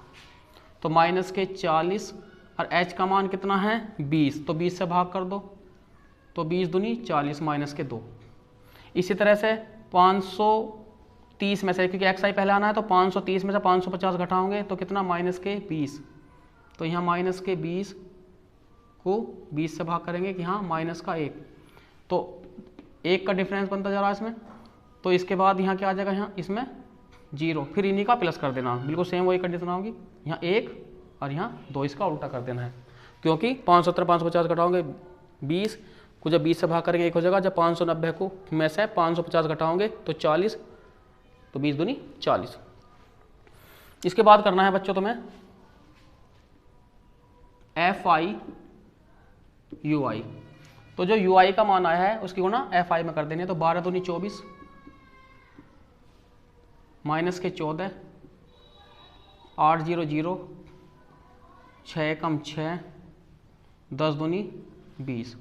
तो माइनस के 40, और h का मान कितना है 20, तो 20 से भाग कर दो, तो 20 दूनी 40 माइनस के 2। इसी तरह से 530 में से, क्योंकि एक्स आई पहले आना है, तो 530 में से 550 घटाओगे तो कितना, माइनस के 20, तो यहाँ माइनस के 20 को 20 से भाग करेंगे कि हाँ माइनस का 1, तो 1 का डिफरेंस बनता जा रहा है इसमें। तो इसके बाद यहाँ क्या आ जाएगा, यहाँ इसमें 0, फिर इन्हीं का प्लस कर देना, बिल्कुल सेम वही कंडीशन होगी, यहाँ 1 और यहाँ 2, इसका उल्टा कर देना है, क्योंकि 570 550 घटाओगे 20 को जब 20 से भाग करेंगे 1 हो जाएगा। जब 590 को में से 550 घटाओगे तो 40, तो 20 दूनी 40। इसके बाद करना है बच्चों तुम्हें FI UI। तो जो UI का मान आया है उसकी गुणा FI में कर देनी है। तो 12 दूनी 24 माइनस के 14, 8 0 0, 6 कम 6, 10 दूनी 20।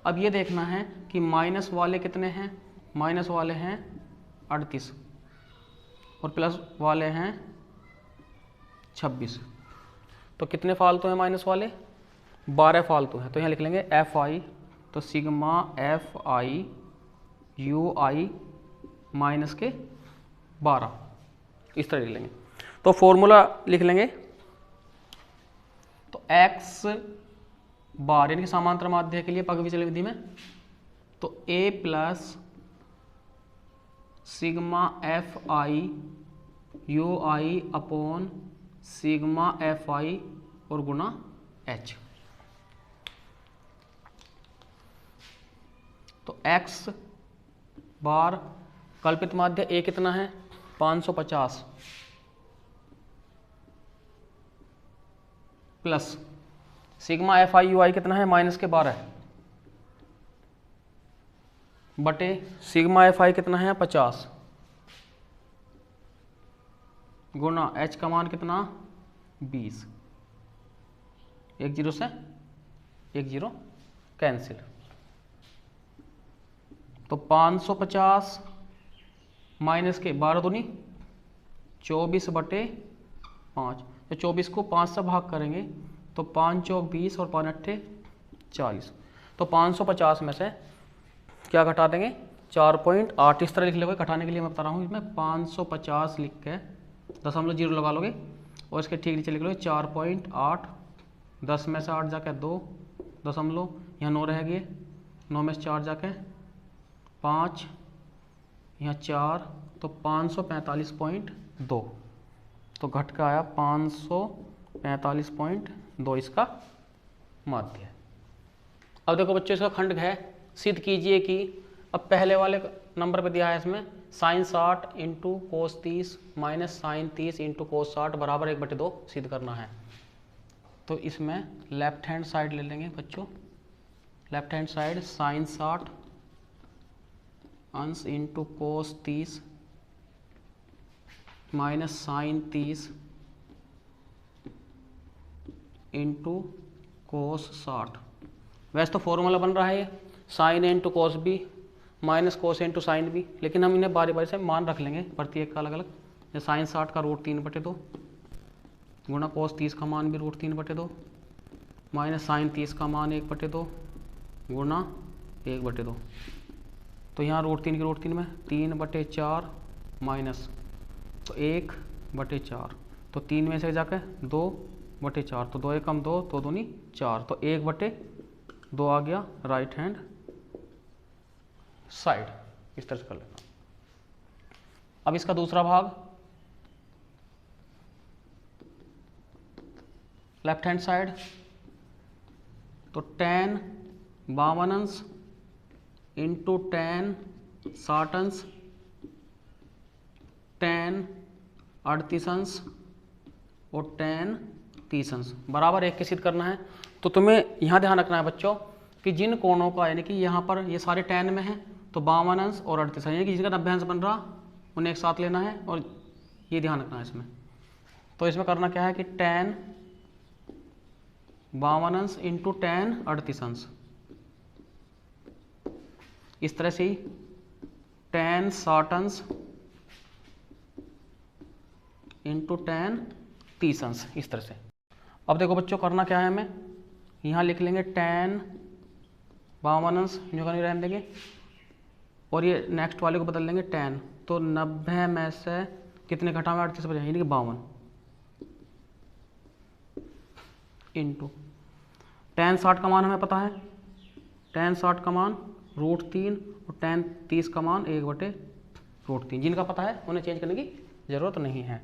अब ये देखना है कि माइनस वाले कितने हैं। माइनस वाले हैं 38 और प्लस वाले हैं 26। तो कितने फालतू हैं माइनस वाले? 12 फालतू हैं। तो यहाँ लिख लेंगे FI, तो सिग्मा FI UI माइनस के 12, इस तरह लिख लेंगे। तो फॉर्मूला लिख लेंगे। तो x बार यानी कि समांतर माध्य के लिए पग विचलन विधि में, तो a plus sigma FI UI upon sigma FI और गुणा h। तो x बार कल्पित माध्य a कितना है 550 प्लस सिग्मा FI UI कितना है माइनस के 12 बटे सिग्मा FI कितना है 50 गुणा h का मान कितना 20। 1 0 से 1 0 कैंसिल। तो 550 माइनस के 12 दूनी 24 बटे 5। तो 24 को 5 से भाग करेंगे तो 5 चौक 20 और 5 अट्ठे 40। तो 550 में से क्या घटा देंगे 4.8। इस तरह लिख लोगे। घटाने के लिए मैं बता रहा हूँ इसमें 550 लिख के 0.0 लगा लोगे और इसके ठीक नीचे लिख लोगे 4.8। 10 में से 8 जाके 2 दशमलव, यहाँ 9 रह गए, 9 में से 4 जाके 5, यहाँ 4, तो 545.2। तो घट का आया 545.2 इसका माध्य है। अब देखो बच्चों इसका खंड है। सिद्ध कीजिए कि अब पहले वाले नंबर पे दिया है इसमें sine 60 into cos 30 minus sine 30 into cos 60 बराबर 1/2 सिद्ध करना है। तो इसमें लेफ्ट हैंड साइड ले लेंगे बच्चों। लेफ्ट हैंड साइड साइन 60 अंश into cos 30 minus sine 30 into cos 60। वैसे तो फॉर्मूला बन रहा है sine into cos B minus cos into sine B, लेकिन हम इन्हें बारी बारी से मान रख लेंगे प्रत्येक का अलग अलग। जैसे साइन 60 का रूट 3/2 गुणा कोस 30 का मान भी रूट 3/2 माइनस साइन 30 का मान 1/2 गुणा 1/2। तो यहाँ रूट 3 की रूट 3 में 3/4 माइनस, तो 1/4। तो 3 में से जाकर 2/4, तो 2 कम 2, 2 दूनी 4, तो 1/2 आ गया राइट हैंड साइड। इस तरह से कर लेना। अब इसका दूसरा भाग लेफ्ट हैंड साइड, तो tan 52 अंश इंटू tan 60 अंश tan 38 अंश और tan 30 अंश बराबर 1 के सिद्ध करना है। तो तुम्हें यहाँ ध्यान रखना है बच्चों कि जिन कोणों का यानी कि यहाँ पर ये सारे tan में हैं, तो 52 अंश और 38 यानी कि जिसका 90 अंश बन रहा उन्हें एक साथ लेना है और ये ध्यान रखना है इसमें। तो इसमें करना क्या है कि tan 52 अंश इंटू tan 38 अंश, इस तरह से ही tan 60 अंश इंटू tan 30 अंश, इस तरह से। अब देखो बच्चों करना क्या है, हमें यहाँ लिख लेंगे tan 52 अंश जो का नहीं रहने देंगे और ये नेक्स्ट वाले को बदल लेंगे tan। तो 90 में से कितने घटाएं 38 बचे यानी कि 52 इंटू tan 60 का मान हमें पता है, tan 60 का मान √3 और tan 30 का मान 1/√3। जिनका पता है उन्हें चेंज करने की ज़रूरत नहीं है।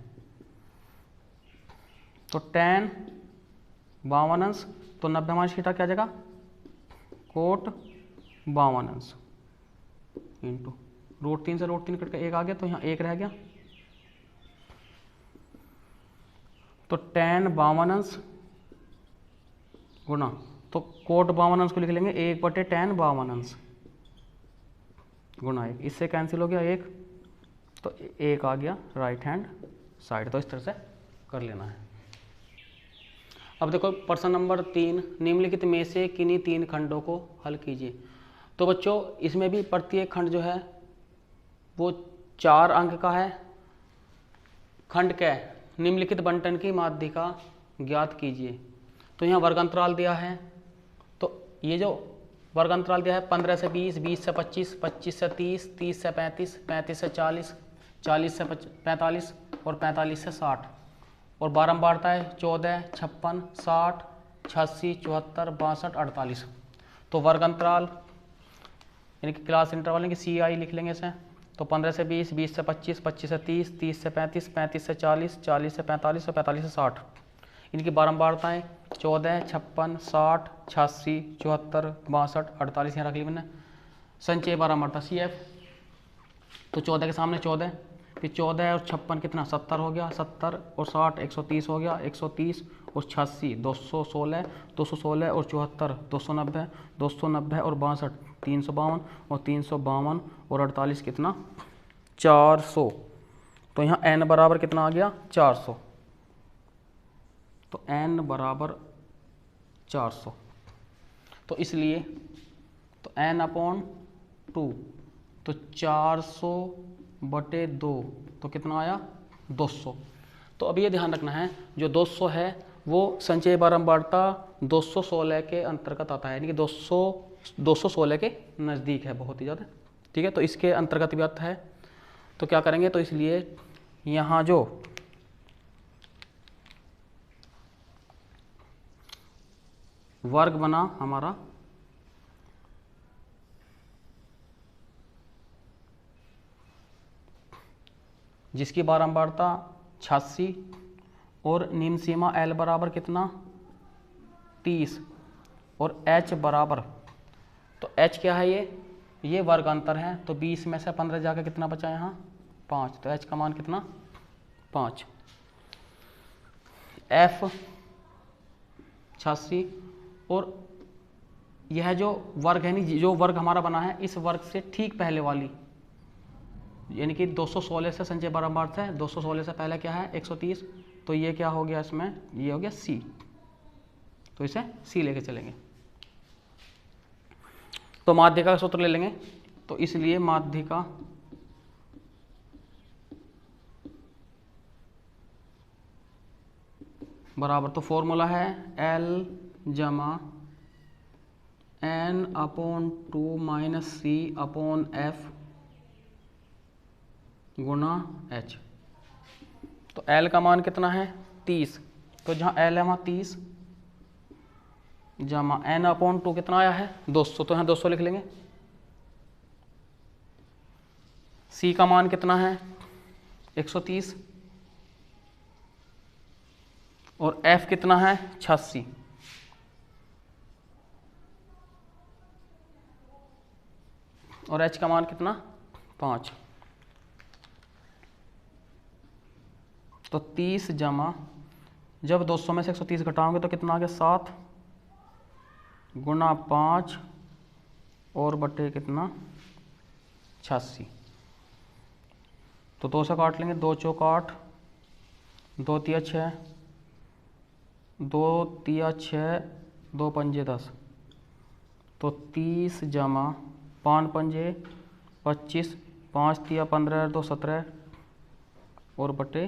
तो tan 52 अंश, तो 90 माइनस थीटा क्या आ जाएगा कोट 52 अंश इंटू √3 से √3 कट के 1 आ गया, तो यहाँ 1 रह गया। तो tan 52 अंश गुना, तो कोट 52 अंश को लिख लेंगे 1/tan 52 अंश गुना 1, इससे कैंसिल हो गया 1, तो 1 आ गया राइट हैंड साइड। तो इस तरह से कर लेना है। अब देखो प्रश्न नंबर 3, निम्नलिखित में से किन्हीं 3 खंडों को हल कीजिए। तो बच्चों इसमें भी प्रत्येक खंड जो है वो 4 अंक का है। खंड क्या है? निम्नलिखित बंटन की माध्यिका ज्ञात कीजिए। तो यहाँ वर्ग अंतराल दिया है, तो ये जो वर्ग अंतराल दिया है 15 से 20, 20 से 25, 25 से 30, 30 से 35, 35 से 40, 40 से 45 और 45 से 60, और बारंबारता है 14, 56, 60, 86, 74, 62, 48। तो वर्ग अंतराल यानी कि क्लास इंटरवल यानी कि CI लिख लेंगे इसे। तो 15 से 20, 20 से 25, 25 से 30, 30 से 35, 35 से 40, 40 से 45 और 45 से 60। इनकी बारंबारताएँ 14, 56, 60, 86, 74, 62, 48 यहाँ रख ली मैंने। संचय बारंबारता CF, तो 14 के सामने 14, फिर 14 और 56 कितना 70 हो गया, 70 और 60 130 हो गया, 130 और 86 216, 216 और 74 290, 290 और 62 352 और 352 और 48 कितना 400। तो यहाँ n बराबर कितना आ गया 400। तो n बराबर 400, तो इसलिए तो n/2, तो 400/2 तो कितना आया 200। तो अब ये ध्यान रखना है जो 200 है वो संचय बारंबारता 216 के अंतर्गत आता है, यानी कि 216 के नज़दीक है बहुत ही ज़्यादा। ठीक है, तो इसके अंतर्गत भी आता है। तो क्या करेंगे, तो इसलिए यहाँ जो वर्ग बना हमारा जिसकी बारंबारता 86 और निम्न सीमा L बराबर कितना 30 और H बराबर, तो H क्या है ये वर्ग अंतर है। तो 20 में से 15 जाकर कितना बचा यहाँ 5, तो H का मान कितना 5। F 86 और यह जो वर्ग है नहीं, जो वर्ग हमारा बना है इस वर्ग से ठीक पहले वाली यानी कि 216 से संचय बारंबारता है, 216 से पहले क्या है 130, तो ये क्या हो गया इसमें ये हो गया C, तो इसे C लेके चलेंगे। तो माध्यिका का सूत्र ले लेंगे, तो इसलिए माध्यिका बराबर, तो फॉर्मूला है L जमा n/2 - C/F गुना H। तो L का मान कितना है 30, तो जहाँ L है वहाँ 30 जमा n/2 कितना आया है 200, तो यहाँ 200 लिख लेंगे। C का मान कितना है 130 और F कितना है 86, और H का मान कितना 5। तो 30 जमा, जब 200 में से 130 घटाओगे तो कितना आ गया 7 गुना 5 और बटे कितना 86। तो 2 से काट लेंगे, 2 चौक 8, 2 तिया 6, 2 तिया 6, 2 पंजे 10, तो 30 जमा 5 पंजे 25, 5 तिया 15, 2 17 और बटे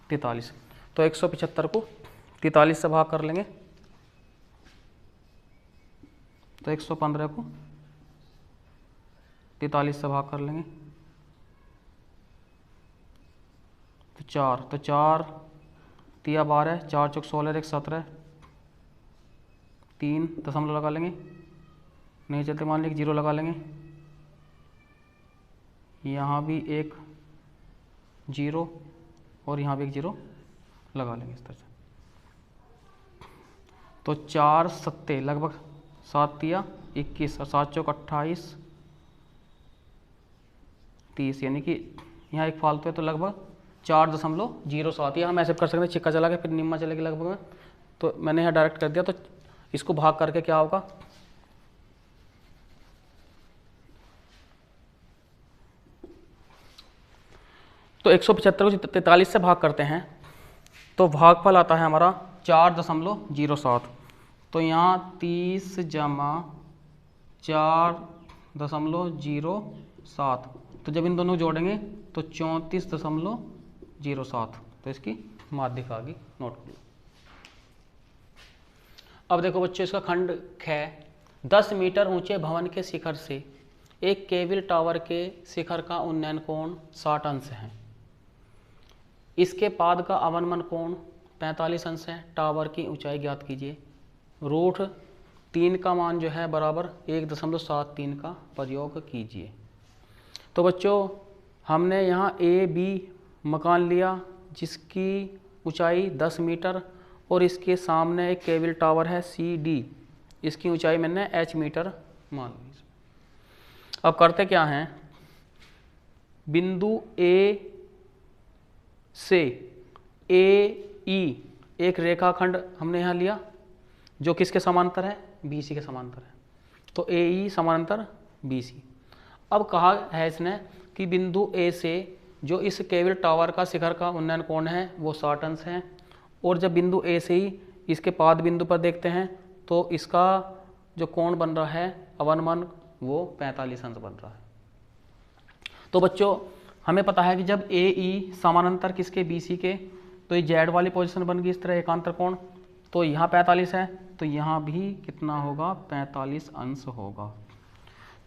43। तो 175 को 43 से भाग कर लेंगे, तो 115 को 43 से भाग कर लेंगे, तो 4, तो 4 तिया 12, 4 चौक 16, 1 17, 3 दशमलव लगा लेंगे, नहीं चलते मान लीजिए 0 लगा लेंगे, यहाँ भी एक 0 और यहाँ भी एक 0 लगा लेंगे इस तरह से। तो 4 सत्ते लगभग 7 तिया 21 और 7 चौक 28 30, यानी कि यहाँ एक फालतू है तो लगभग 4.07। या हम ऐसे कर सकते हैं, छिक्का चला के फिर निम्मा चलेगी लगभग में, तो मैंने यहाँ डायरेक्ट कर दिया। तो इसको भाग करके क्या होगा, तो 175 को 43 से भाग करते हैं तो भागफल आता है हमारा 4.07। तो यहाँ 30 जमा 4.07, तो जब इन दोनों को जोड़ेंगे तो 34.07, तो इसकी माध्यिका आ गई। नोट कर लो। अब देखो बच्चों, इसका खंड ख, 10 मीटर ऊंचे भवन के शिखर से एक केबल टावर के शिखर का उन्नयन कोण 60 अंश है। इसके पाद का अवनमन कोण 45 अंश है। टावर की ऊंचाई ज्ञात कीजिए। रूट 3 का मान जो है बराबर 1.73 का प्रयोग कीजिए। तो बच्चों, हमने यहाँ ए बी मकान लिया जिसकी ऊंचाई 10 मीटर और इसके सामने एक केबल टावर है सी डी, इसकी ऊंचाई मैंने h मीटर मान ली। अब करते क्या हैं, बिंदु ए से ए ई एक रेखाखंड हमने यहाँ लिया जो किसके समांतर है, बी सी के समांतर है। तो ए ई समांतर बी सी। अब कहा है इसने कि बिंदु ए से जो इस केबल टावर का शिखर का उन्नयन कोण है वो 60 अंश है, और जब बिंदु ए से ही इसके पाद बिंदु पर देखते हैं तो इसका जो कोण बन रहा है अवनमन वो 45 अंश बन रहा है। तो बच्चों, हमें पता है कि जब ए ई समानांतर किसके बी सी के, तो ये जेड वाली पोजीशन बन गई इस तरह एकांतर कोण। तो यहाँ 45 है तो यहाँ भी कितना होगा, 45 अंश होगा।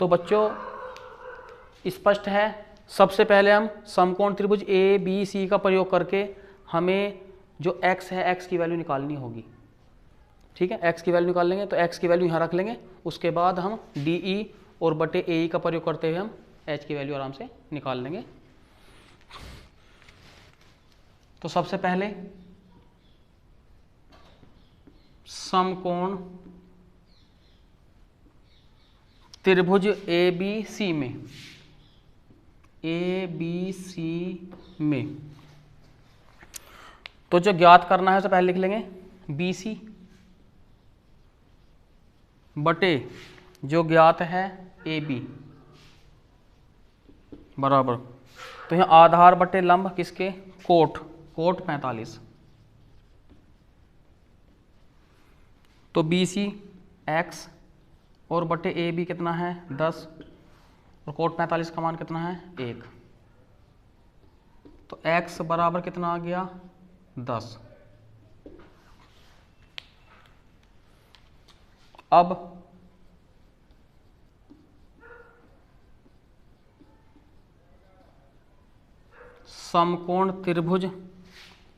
तो बच्चों स्पष्ट है। सबसे पहले हम समकोण त्रिभुज ए बी सी का प्रयोग करके हमें जो x है x की वैल्यू निकालनी होगी। ठीक है, x की वैल्यू निकाल लेंगे, तो x की वैल्यू यहाँ रख लेंगे। उसके बाद हम डी ई और बटे ए ई का प्रयोग करते हुए हम h की वैल्यू आराम से निकाल लेंगे। तो सबसे पहले समकोण त्रिभुज ए बी सी में तो जो ज्ञात करना है तो पहले लिख लेंगे बी सी बटे जो ज्ञात है ए बी बराबर, तो यहाँ आधार बटे लंब किसके, कोट 45। तो बी सी एक्स और बटे ए बी कितना है 10 और कोट 45 का मान कितना है 1। तो x बराबर कितना आ गया 10। अब समकोण त्रिभुज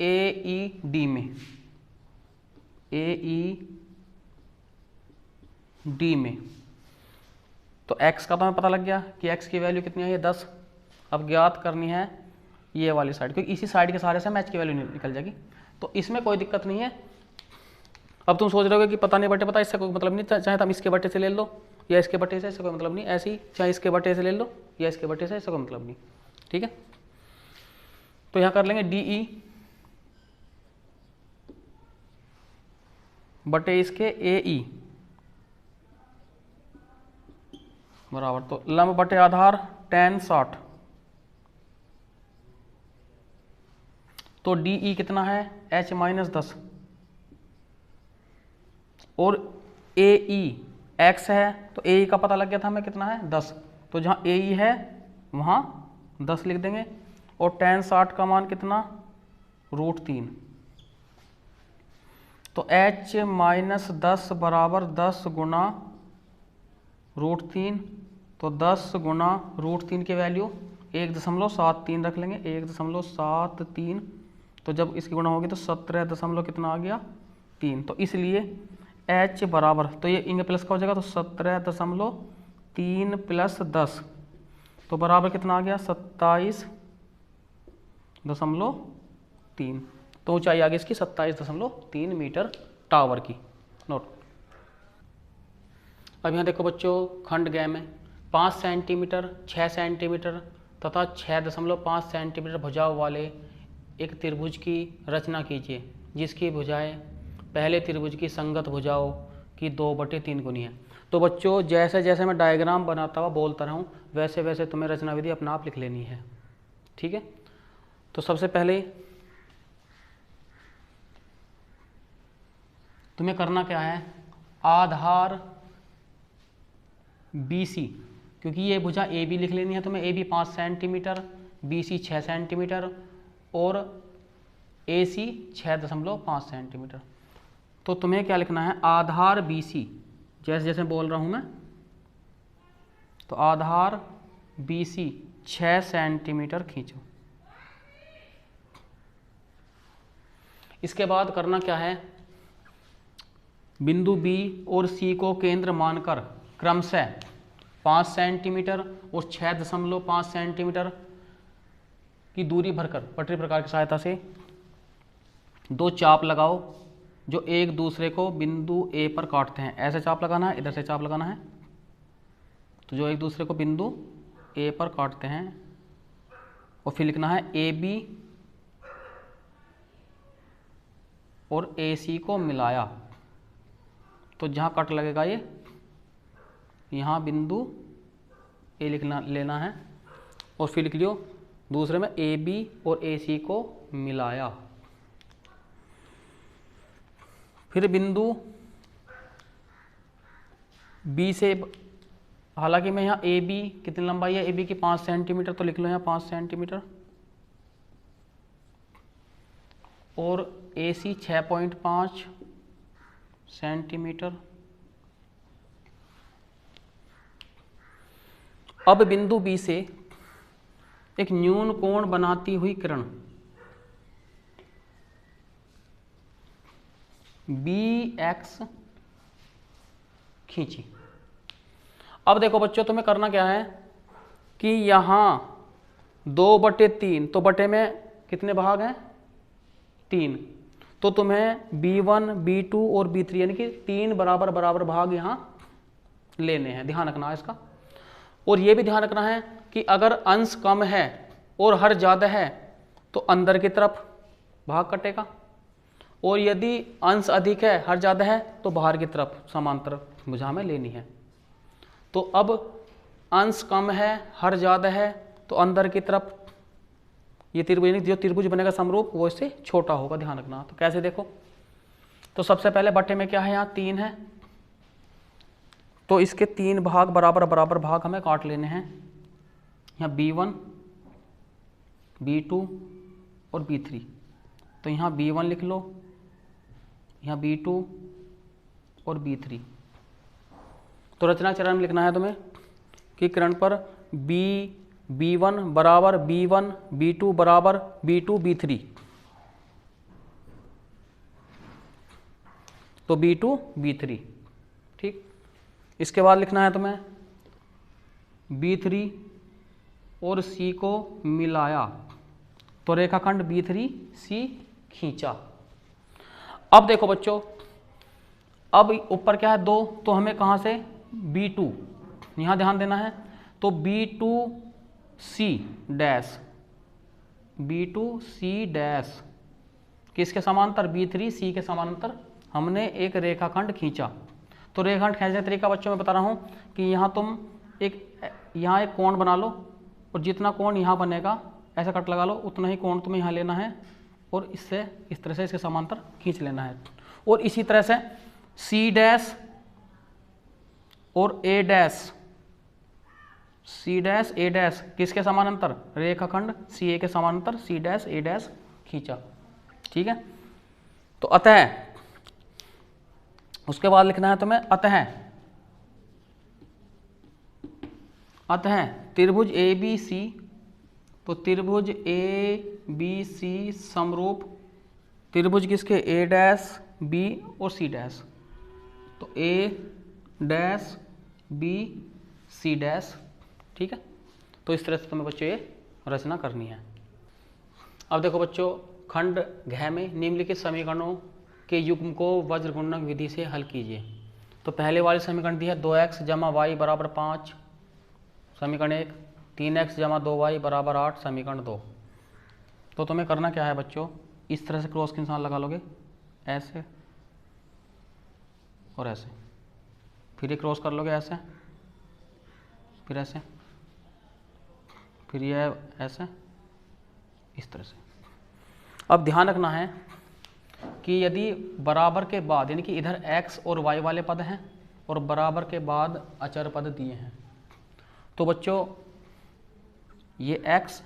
ए ई डी में तो x का तो हमें पता लग गया कि x की वैल्यू कितनी है 10। अब ज्ञात करनी है ये वाली साइड, क्योंकि इसी साइड के सहारे से हम h की वैल्यू निकल जाएगी। तो इसमें कोई दिक्कत नहीं है। अब तुम सोच रहे हो कि पता नहीं बटे पता, इससे कोई मतलब नहीं, चाहे तुम इसके बटे से ले लो या इसके बटे से, इससे कोई मतलब नहीं। ऐसे ही चाहे इसके बटे से ले लो या इसके बटे से, इससे कोई मतलब नहीं। ठीक है, तो यहाँ कर लेंगे डी ई बटे इसके ए ई बराबर, तो लंब बटे आधार tan 60। तो डी ई कितना है h माइनस 10 और ए ई एक्स है, तो ए ई का पता लग गया था हमें कितना है 10। तो जहाँ ए ई है वहाँ 10 लिख देंगे और tan 60 का मान कितना √3। तो h माइनस 10 बराबर 10 गुना √3। तो 10 गुना √3 की वैल्यू 1.73 रख लेंगे, 1.73। तो जब इसकी गुणा होगी तो 17 कितना आ गया 3। तो इसलिए h बराबर, तो ये इंगे प्लस का हो जाएगा, तो 17.3 प्लस 10 तो बराबर कितना आ गया 27.3। तो ऊंचाई आ गई इसकी 27.3 मीटर टावर की। नोट। अब यहाँ देखो बच्चों, खंड घ में 5 सेंटीमीटर, 6 सेंटीमीटर तथा 6.5 सेंटीमीटर भुजाओं वाले एक त्रिभुज की रचना कीजिए जिसकी भुजाएं पहले त्रिभुज की संगत भुजाओं की 2/3 गुनी है। तो बच्चों जैसे जैसे मैं डायग्राम बनाता हुआ बोलता रहूँ वैसे वैसे तुम्हें रचना विधि अपना आप लिख लेनी है, ठीक है। तो सबसे पहले तुम्हें करना क्या है, आधार BC, क्योंकि ये भुजा AB लिख लेनी है तुम्हें। AB 5 सेंटीमीटर, BC 6 सेंटीमीटर और AC 6.5 सेंटीमीटर। तो तुम्हें क्या लिखना है, आधार BC, जैसे जैसे बोल रहा हूँ मैं, तो आधार BC 6 सेंटीमीटर खींचो। इसके बाद करना क्या है, बिंदु B और C को केंद्र मानकर क्रमशः 5 सेंटीमीटर और 6.5 सेंटीमीटर की दूरी भरकर पटरी प्रकार की सहायता से 2 चाप लगाओ जो एक दूसरे को बिंदु A पर काटते हैं। ऐसे चाप लगाना है, इधर से चाप लगाना है, तो जो एक दूसरे को बिंदु A पर काटते हैं। और फिर लिखना है AB और AC को मिलाया। तो जहाँ कट लगेगा ये, यहाँ बिंदु A लेना है और फिर लिख लियो दूसरे में AB और AC को मिलाया। फिर बिंदु B से, हालांकि मैं यहाँ AB कितनी लंबाई है, AB की 5 सेंटीमीटर, तो लिख लो यहाँ 5 सेंटीमीटर और AC 6.5 सेंटीमीटर। अब बिंदु B से एक न्यून कोण बनाती हुई किरण BX खींची। अब देखो बच्चों तुम्हें करना क्या है कि यहाँ 2/3, तो बटे में कितने भाग हैं, 3, तो तुम्हें B1, B2 और B3 यानी कि 3 बराबर बराबर भाग यहाँ लेने हैं, ध्यान रखना है इसका। और ये भी ध्यान रखना है कि अगर अंश कम है और हर ज़्यादा है तो अंदर की तरफ भाग कटेगा, और यदि अंश अधिक है हर ज़्यादा है तो बाहर की तरफ समांतर भुजा में लेनी है। तो अब अंश कम है हर ज़्यादा है तो अंदर की तरफ ये त्रिभुज, जो त्रिभुज बनेगा समरूप वो इससे छोटा होगा, ध्यान रखना। तो कैसे देखो, तो सबसे पहले बटे में क्या है, यहाँ 3 है, तो इसके 3 भाग बराबर बराबर भाग हमें काट लेने हैं। यहाँ B1, B2 और B3, तो यहाँ B1 लिख लो, यहाँ B2 और B3। तो रचना चरण में लिखना है तुम्हें कि किरण पर B1 बराबर B1, B2 बराबर B2, B3, तो B2, B3, ठीक। इसके बाद लिखना है तुम्हें B3 और C को मिलाया, तो रेखाखंड B3C खींचा। अब देखो बच्चों, अब ऊपर क्या है 2, तो हमें कहाँ से B2 यहाँ ध्यान देना है, तो B2C डैश, B2C डैश किसके समांतर, B3C के समांतर हमने एक रेखाखंड खींचा। तो रेखाखंड खींचने का तरीका बच्चों मैं बता रहा हूँ कि यहाँ तुम यहाँ एक कोण बना लो और जितना कोण यहाँ बनेगा ऐसा कट लगा लो, उतना ही कोण तुम्हें यहाँ लेना है और इससे इस तरह से इसके समांतर खींच लेना है। और इसी तरह से C डैश और A dash, C dash A dash किसके समानांतर, रेखाखंड CA के समानांतर C डैश A डैश खींचा, ठीक है। तो अतः, उसके बाद लिखना है तुम्हें अतः त्रिभुज ABC, तो त्रिभुज ABC समरूप त्रिभुज किसके, A डैश B और C डैश, तो A dash B C dash, ठीक है। तो इस तरह से तुम्हें बच्चों ये रचना करनी है। अब देखो बच्चों, खंड घ में निम्नलिखित समीकरणों के युग्म को वज्र गुणक विधि से हल कीजिए। तो पहले वाली समीकरण दी है 2x जमा वाई बराबर 5 समीकरण 1, 3x जमा 2y बराबर 8 समीकरण 2। तो तुम्हें करना क्या है बच्चों, इस तरह से क्रॉस के निशान लगा लोगे, ऐसे और ऐसे, फिर ये क्रॉस कर लोगे ऐसे, फिर ऐसे, फिर ये ऐसे, इस तरह से। अब ध्यान रखना है कि यदि बराबर के बाद, यानी कि इधर x और y वाले पद हैं और बराबर के बाद अचर पद दिए हैं, तो बच्चों ये x,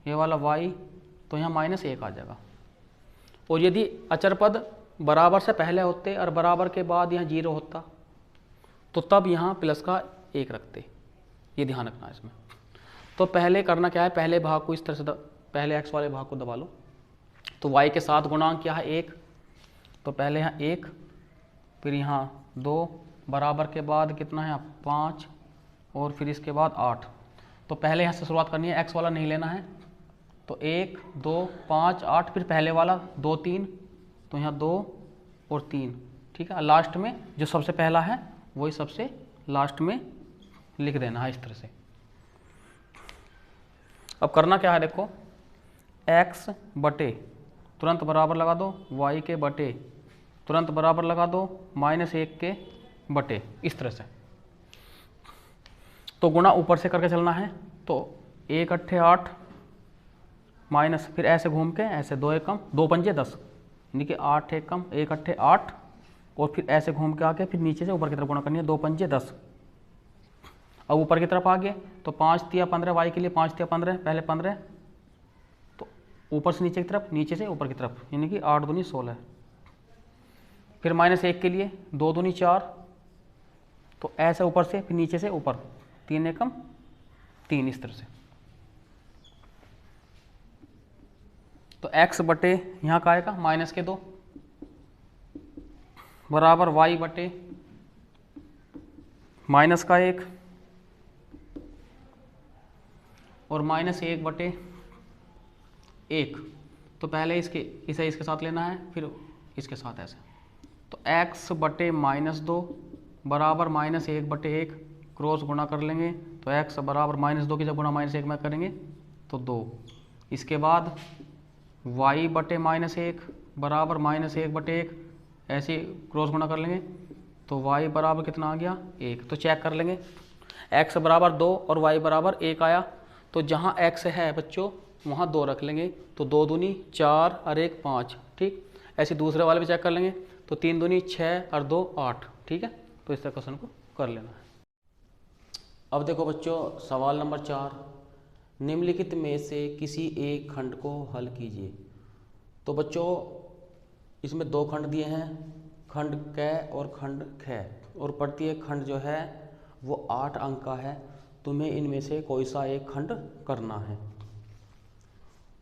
ये वाला y, तो यहाँ -1 आ जाएगा। और यदि अचर पद बराबर से पहले होते और बराबर के बाद यहाँ 0 होता, तो तब यहाँ प्लस का 1 रखते। ये ध्यान रखना है इसमें। तो पहले करना क्या है, पहले भाग को इस तरह से पहले x वाले भाग को दबा लो। तो y के साथ गुणांक क्या है 1, तो पहले यहाँ 1, फिर यहाँ 2, बराबर के बाद कितना है 5, और फिर इसके बाद 8। तो पहले यहाँ से शुरुआत करनी है, x वाला नहीं लेना है। तो 1, 2, 5, 8, फिर पहले वाला 2, 3, तो यहाँ 2 और 3, ठीक है। लास्ट में जो सबसे पहला है वही सबसे लास्ट में लिख देना है इस तरह से। अब करना क्या है, देखो x बटे तुरंत बराबर लगा दो y के बटे तुरंत बराबर लगा दो -1 के बटे, इस तरह से। तो गुणा ऊपर से करके चलना है। तो 1 अट्ठे 8 माइनस, फिर ऐसे घूम के ऐसे 2 1 कम 2 पंजे 10, यानी कि 8 1 कम 1 अट्ठे 8, और फिर ऐसे घूम के आके फिर नीचे से ऊपर की तरफ गुणा करनी है, 2 पंजे 10। अब ऊपर की तरफ आ गए तो 5 तिया 15, y के लिए 5 तिया 15, पहले 15, तो ऊपर से नीचे की तरफ, नीचे से ऊपर की तरफ, यानी कि 8 दूनी 16। फिर -1 के लिए 2 दूनी 4, तो ऐसे ऊपर से फिर नीचे से ऊपर, 3 एकम 3, इस तरह से। तो x बटे यहाँ का आएगा -2 बराबर y बटे -1 और -1 बटे 1। तो पहले इसे इसके साथ लेना है, फिर इसके साथ ऐसे। तो x बटे -2 बराबर -1 बटे 1, क्रॉस गुणा कर लेंगे। तो x बराबर -2 की जब गुणा -1 में करेंगे तो 2। इसके बाद y बटे -1 बराबर -1 बटे 1, ऐसे क्रॉस गुणा कर लेंगे। तो y बराबर कितना आ गया 1। तो चेक कर लेंगे, x बराबर 2 और y बराबर 1 आया। तो जहाँ x है बच्चों वहाँ 2 रख लेंगे। तो 2 दूनी 4 और 1 5, ठीक। ऐसे दूसरे वाले भी चेक कर लेंगे। तो 3 दूनी 6 और 2 8, ठीक है। तो इस तरह क्वेश्चन को कर लेना है। अब देखो बच्चों सवाल नंबर 4, निम्नलिखित में से किसी एक खंड को हल कीजिए। तो बच्चों इसमें 2 खंड दिए हैं, खंड क और खंड ख, और प्रत्येक खंड जो है वो 8 अंक का है। तुम्हें इनमें से कोई सा एक खंड करना है।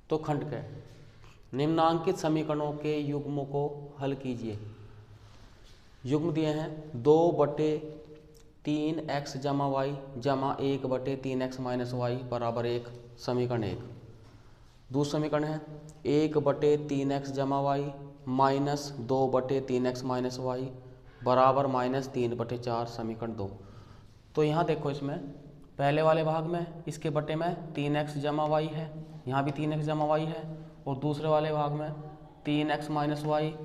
तो खंड क, निम्नांकित समीकरणों के युग्मों को हल कीजिए। युग्म दिए हैं 2/3x जमा y जमा 1/3x माइनस वाई बराबर 1 समीकरण 1। दूसरा समीकरण है 1/3x जमा y minus 2/3x minus Y बराबर -3/4 समीकरण 2। तो यहाँ देखो इसमें पहले वाले भाग में इसके बटे में 3x जमा y है, यहाँ भी 3x जमा y है, और दूसरे वाले भाग में 3x माइनस वाई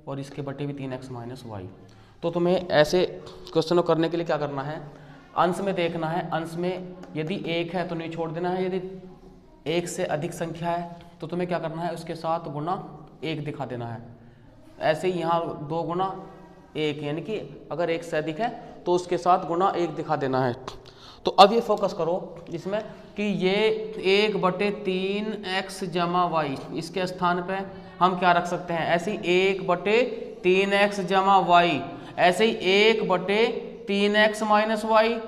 और इसके बटे भी 3x माइनस वाई। तो तुम्हें ऐसे क्वेश्चनों करने के लिए क्या करना है, अंश में देखना है। अंश में यदि 1 है तो नहीं छोड़ देना है, यदि 1 से अधिक संख्या है तो तुम्हें क्या करना है, उसके साथ गुना 1 दिखा देना है। ऐसे ही यहाँ 2 गुना 1, यानी कि अगर 1 से अधिक है तो उसके साथ गुना 1 दिखा देना है। तो अब ये फोकस करो इसमें कि ये 1/3x जमा वाई, इसके स्थान पे हम क्या रख सकते हैं, ऐसे ही 1/3x जमा वाई, ऐसे ही 1/3x माइनस वाई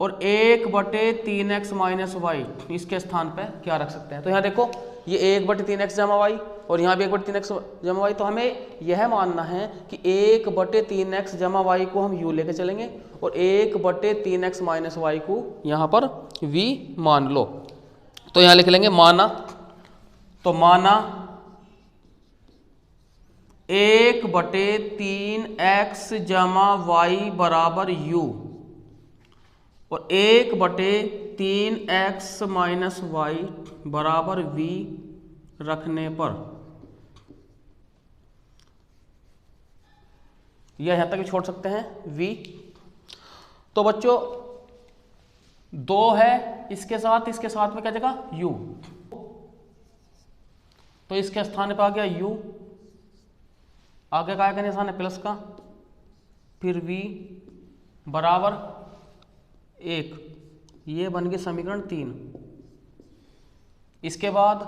और 1/3x माइनस वाई, इसके स्थान पे क्या रख सकते हैं। तो यहाँ देखो ये 1/3x जमा वाई और यहाँ भी 1/3x जमा वाई। तो हमें यह मानना है कि 1/3x जमा वाई को हम u लेके चलेंगे और 1/3x माइनस वाई को यहाँ पर v मान लो। तो यहाँ लिख लेंगे माना, तो माना 1/3x जमा वाई बराबर u और 1/3x माइनस वाई बराबर v रखने पर यह यहां तक भी छोड़ सकते हैं v। तो बच्चों 2 है इसके साथ में क्या जगह u, तो इसके स्थान पर आ गया u, आगे का निशान है प्लस का, फिर v बराबर 1, ये बन गई समीकरण 3। इसके बाद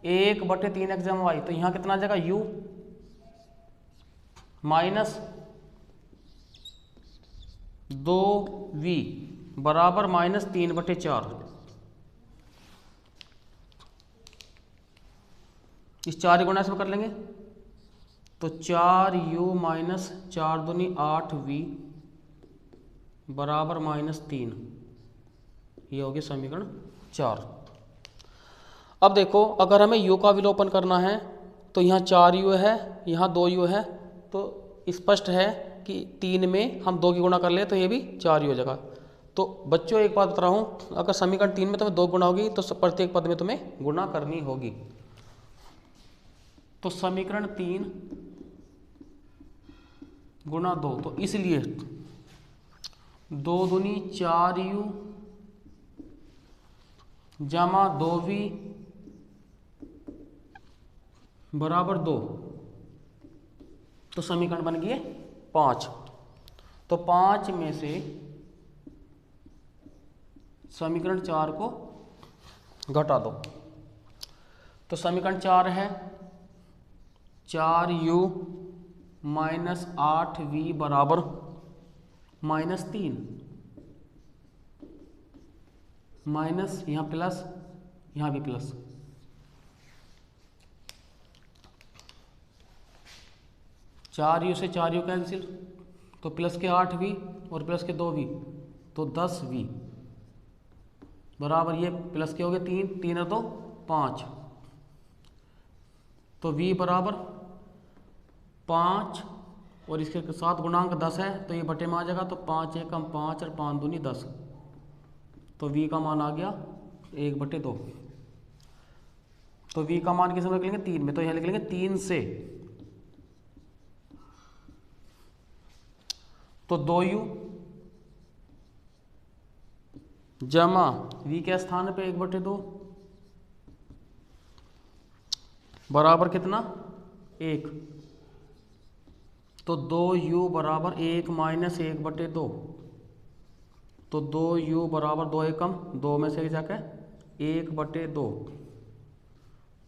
1/3x जमा वाई, तो यहां कितना आ जाएगा u माइनस 2v बराबर -3/4। इस 4 गुणा इसमें कर लेंगे तो 4u माइनस 4 दूनी 8v बराबर -3। ये होगी समीकरण 4। अब देखो अगर हमें u का विलोपन करना है तो यहाँ 4u है, यहाँ 2u है, तो स्पष्ट है कि 3 में हम 2 की गुणा कर ले तो ये भी 4u हो जाएगा। तो बच्चों एक बात बता रहा हूँ, अगर समीकरण 3 में तुम्हें 2 गुणा होगी तो प्रत्येक पद में तुम्हें गुणा करनी होगी। तो समीकरण 3 गुणा 2, तो इसलिए 2 दूनी 4u जमा 2v बराबर 2, तो समीकरण बन गई 5। तो 5 में से समीकरण 4 को घटा दो, तो समीकरण 4 है 4u माइनस 8v बराबर -3, माइनस यहाँ प्लस यहाँ भी प्लस, चार यू से 4u कैंसिल, तो प्लस के 8v और प्लस के 2v, तो 10v बराबर ये प्लस के हो गए 3, 3 और 2 5, तो v बराबर 5 और इसके साथ गुणांक 10 है तो ये बटे में आ जाएगा, तो 5 एकम 5 और 5 दूनी 10, तो v का मान आ गया 1/2। तो v का मान किस में लिख लेंगे 3 में, तो यहाँ लिख लेंगे 3 से, तो 2u जमा v के स्थान पे 1/2 बराबर कितना 1, तो 2u बराबर 1 माइनस 1/2, तो 2u बराबर 2 एकम 2 में से जाके 1/2,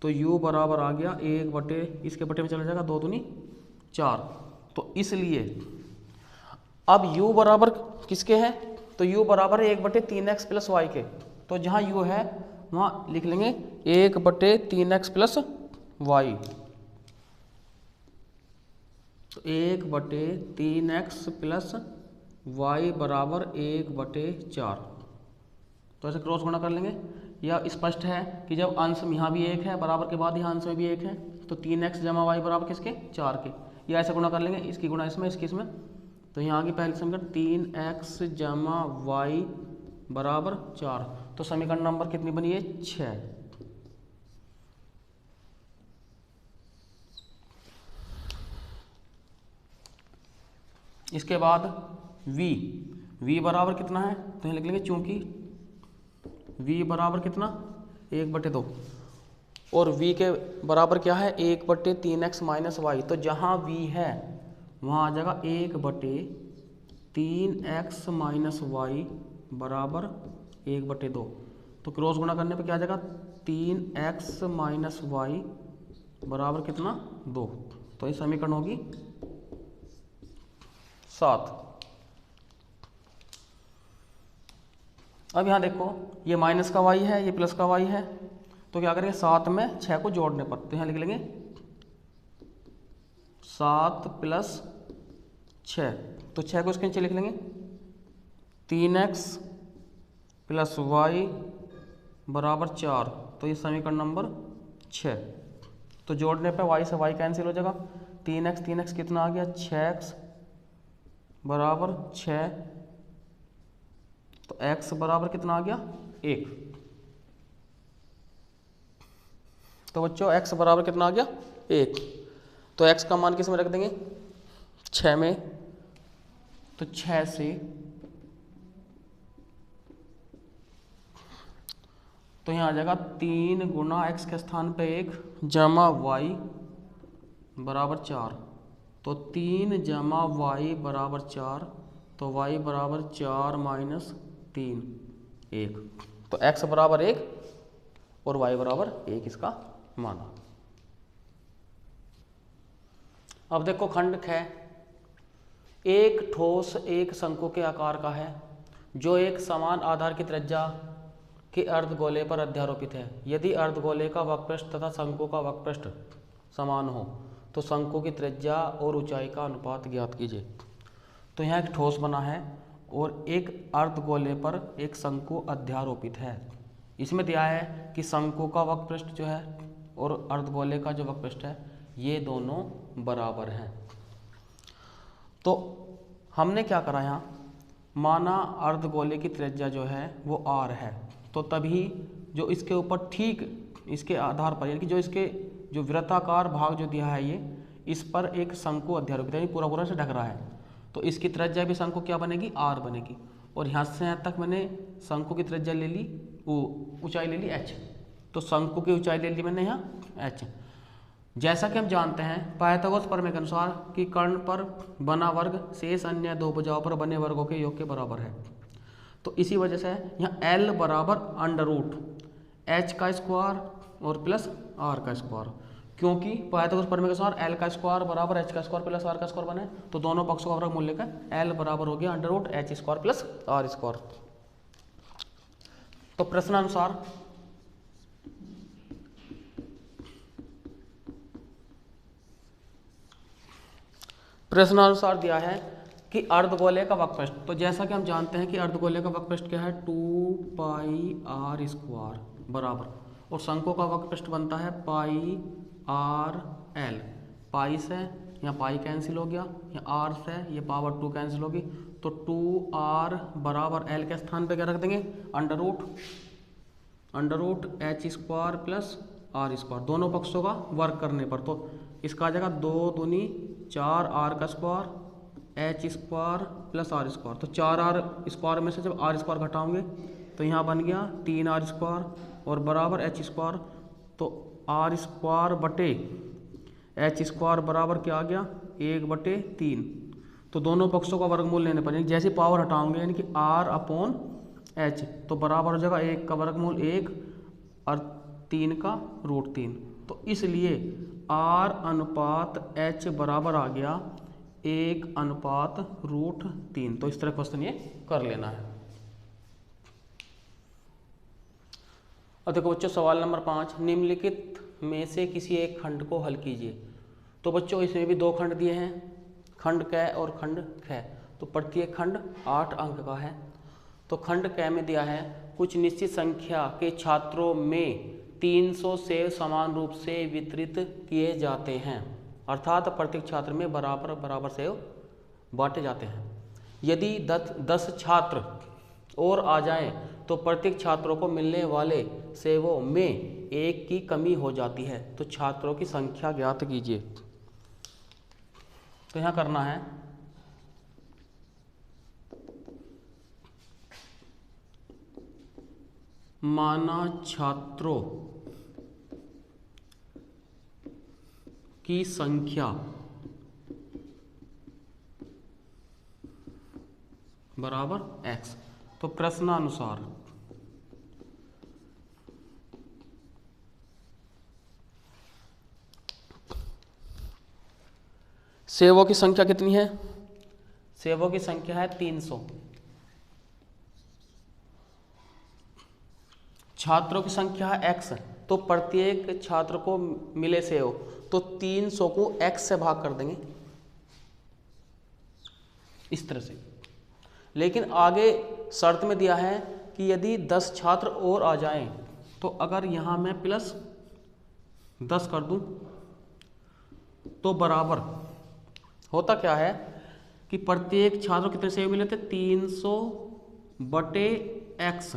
तो u बराबर आ गया 1 इसके बटे में चला जाएगा 2 दूनी 4। तो इसलिए अब u बराबर किसके हैं, तो u बराबर है 1/3x प्लस वाई के, तो जहाँ u है वहाँ लिख लेंगे 1/3x प्लस वाई, तो 1/3x प्लस वाई बराबर 1/4। तो ऐसे क्रॉस गुणा कर लेंगे। यह स्पष्ट है कि जब अंश में यहाँ भी 1 है बराबर के बाद यहाँ अंश में भी 1 है, तो 3x जमा वाई बराबर किसके 4 के, या ऐसे गुणा कर लेंगे, इसकी गुणा इसमें इसकी इसमें, तो यहाँ की पहली समीकरण 3x जमा वाई बराबर 4, तो समीकरण नंबर कितनी बनी है 6। इसके बाद v बराबर कितना है, तो यहाँ लिख लेंगे चूंकि v बराबर कितना 1/2 और v के बराबर क्या है 1/3x माइनस वाई, तो जहाँ v है वहाँ आ जाएगा 1/3x माइनस वाई बराबर 1/2, तो क्रॉस गुणा करने पे क्या आ जाएगा 3x माइनस वाई बराबर कितना 2, तो ये समीकरण होगी 7। अब यहाँ देखो ये माइनस का y है, ये प्लस का y है, तो क्या करेंगे 7 में 6 को जोड़ने पर, तो यहाँ लिख लेंगे 7 प्लस 6, तो 6 को इसके नीचे लिख लेंगे 3x प्लस वाई बराबर 4, तो ये समीकरण नंबर 6। तो जोड़ने पे y से y कैंसिल हो जाएगा, 3x 3x कितना आ गया 6x बराबर 6, तो x बराबर कितना आ गया 1। तो बच्चों x बराबर कितना आ गया 1, तो x का मान किस में रख देंगे 6 में, तो 6 से तो यहाँ आ जाएगा 3 गुना x के स्थान पे 1 जमा y बराबर 4, तो 3 जमा y बराबर 4, तो y बराबर 4 माइनस 3 1, तो x बराबर 1 और y बराबर 1 इसका माना। अब देखो खंड ख, एक ठोस एक शंकु के आकार का है जो एक समान आधार की त्रिज्या के अर्धगोले पर अध्यारोपित है। यदि अर्धगोले का वक्रपृष्ठ तथा शंकु का वक्रपृष्ठ समान हो तो शंकु की त्रिज्या और ऊंचाई का अनुपात ज्ञात कीजिए। तो यहाँ एक ठोस बना है और एक अर्धगोले पर एक शंकु अध्यारोपित है। इसमें दिया है कि शंकु का वक्रपृष्ठ जो है और अर्धगोले का जो वक्रपृष्ठ है ये दोनों बराबर हैं। तो हमने क्या करा यहाँ, माना अर्धगोले की त्रिज्या जो है वो r है, तो तभी जो इसके ऊपर ठीक इसके आधार पर यानी कि जो इसके जो वृत्ताकार भाग जो दिया है ये इस पर एक शंकु अध्यारोपित है, पूरा पूरा से ढक रहा है, तो इसकी त्रिज्या भी शंकु क्या बनेगी r बनेगी। और यहाँ से यहाँ तक मैंने शंकु की त्रिज्या ले ली, ऊंचाई ले ली h, तो शंकु की ऊंचाई ले ली मैंने यहाँ h। जैसा कि हम जानते हैं पाइथागोरस प्रमेय के अनुसार कि कर्ण पर बना वर्ग शेष अन्य दो भुजाओं पर बने वर्गों के योग के बराबर है, तो इसी वजह से यहाँ L बराबर अंडर रूट h का स्क्वायर और प्लस r का स्क्वायर, क्योंकि पाइथागोरस प्रमेय के अनुसार L का स्क्वायर बराबर h का स्क्वायर प्लस r का स्क्वायर बने, तो दोनों पक्षों का वर्ग मूल्य का L बराबर हो गया under root h square plus r square. तो प्रश्नानुसार प्रश्नानुसार दिया है कि अर्धगोले का वक्रपृष्ठ, तो जैसा कि हम जानते हैं कि अर्धगोले का वक्रपृष्ठ क्या है 2 पाई r स्क्वायर बराबर, और शंकु का वक्रपृष्ठ बनता है पाई r l। पाई से यहाँ पाई कैंसिल हो गया, यहाँ r से ये पावर 2 कैंसिल होगी, तो 2r बराबर l के स्थान पे क्या रख देंगे under root h square plus r square, दोनों पक्षों का वर्ग करने पर तो इसका आ जाएगा 2 दूनी 4r का square h square plus r square, तो 4r स्क्वायर में से जब r स्क्वायर घटाओगे तो यहाँ बन गया 3r स्क्वायर और बराबर h स्क्वायर, तो r स्क्वायर बटे h स्क्वायर बराबर क्या आ गया 1/3, तो दोनों पक्षों का वर्गमूल लेने पर जैसे पावर हटाओगे यानी कि r अपॉन h, तो बराबर हो जाएगा 1 का वर्गमूल 1 और 3 का रूट 3, तो इसलिए r अनुपात h बराबर आ गया 1/√3। तो इस तरह क्वेश्चन ये कर लेना है। अब देखो बच्चों सवाल नंबर 5, निम्नलिखित में से किसी एक खंड को हल कीजिए। तो बच्चों इसमें भी 2 खंड दिए हैं, खंड क और खंड ख, तो प्रत्येक खंड 8 अंक का है। तो खंड क में दिया है कुछ निश्चित संख्या के छात्रों में 300 सेव समान रूप से वितरित किए जाते हैं, अर्थात प्रत्येक छात्र में बराबर बराबर सेव बांटे जाते हैं। यदि 10 छात्र और आ जाएं तो प्रत्येक छात्रों को मिलने वाले सेवों में 1 की कमी हो जाती है, तो छात्रों की संख्या ज्ञात कीजिए। तो यहाँ करना है माना छात्रों की संख्या बराबर x, तो प्रश्नानुसार सेवों की संख्या कितनी है, सेवों की संख्या है 300, छात्रों की संख्या है x, तो प्रत्येक छात्र को मिले सेव, तो 300 को x से भाग कर देंगे इस तरह से। लेकिन आगे शर्त में दिया है कि यदि 10 छात्र और आ जाएं, तो अगर यहाँ मैं +10 कर दूं तो बराबर होता क्या है कि प्रत्येक छात्र को कितने सेव मिले थे, 300/x।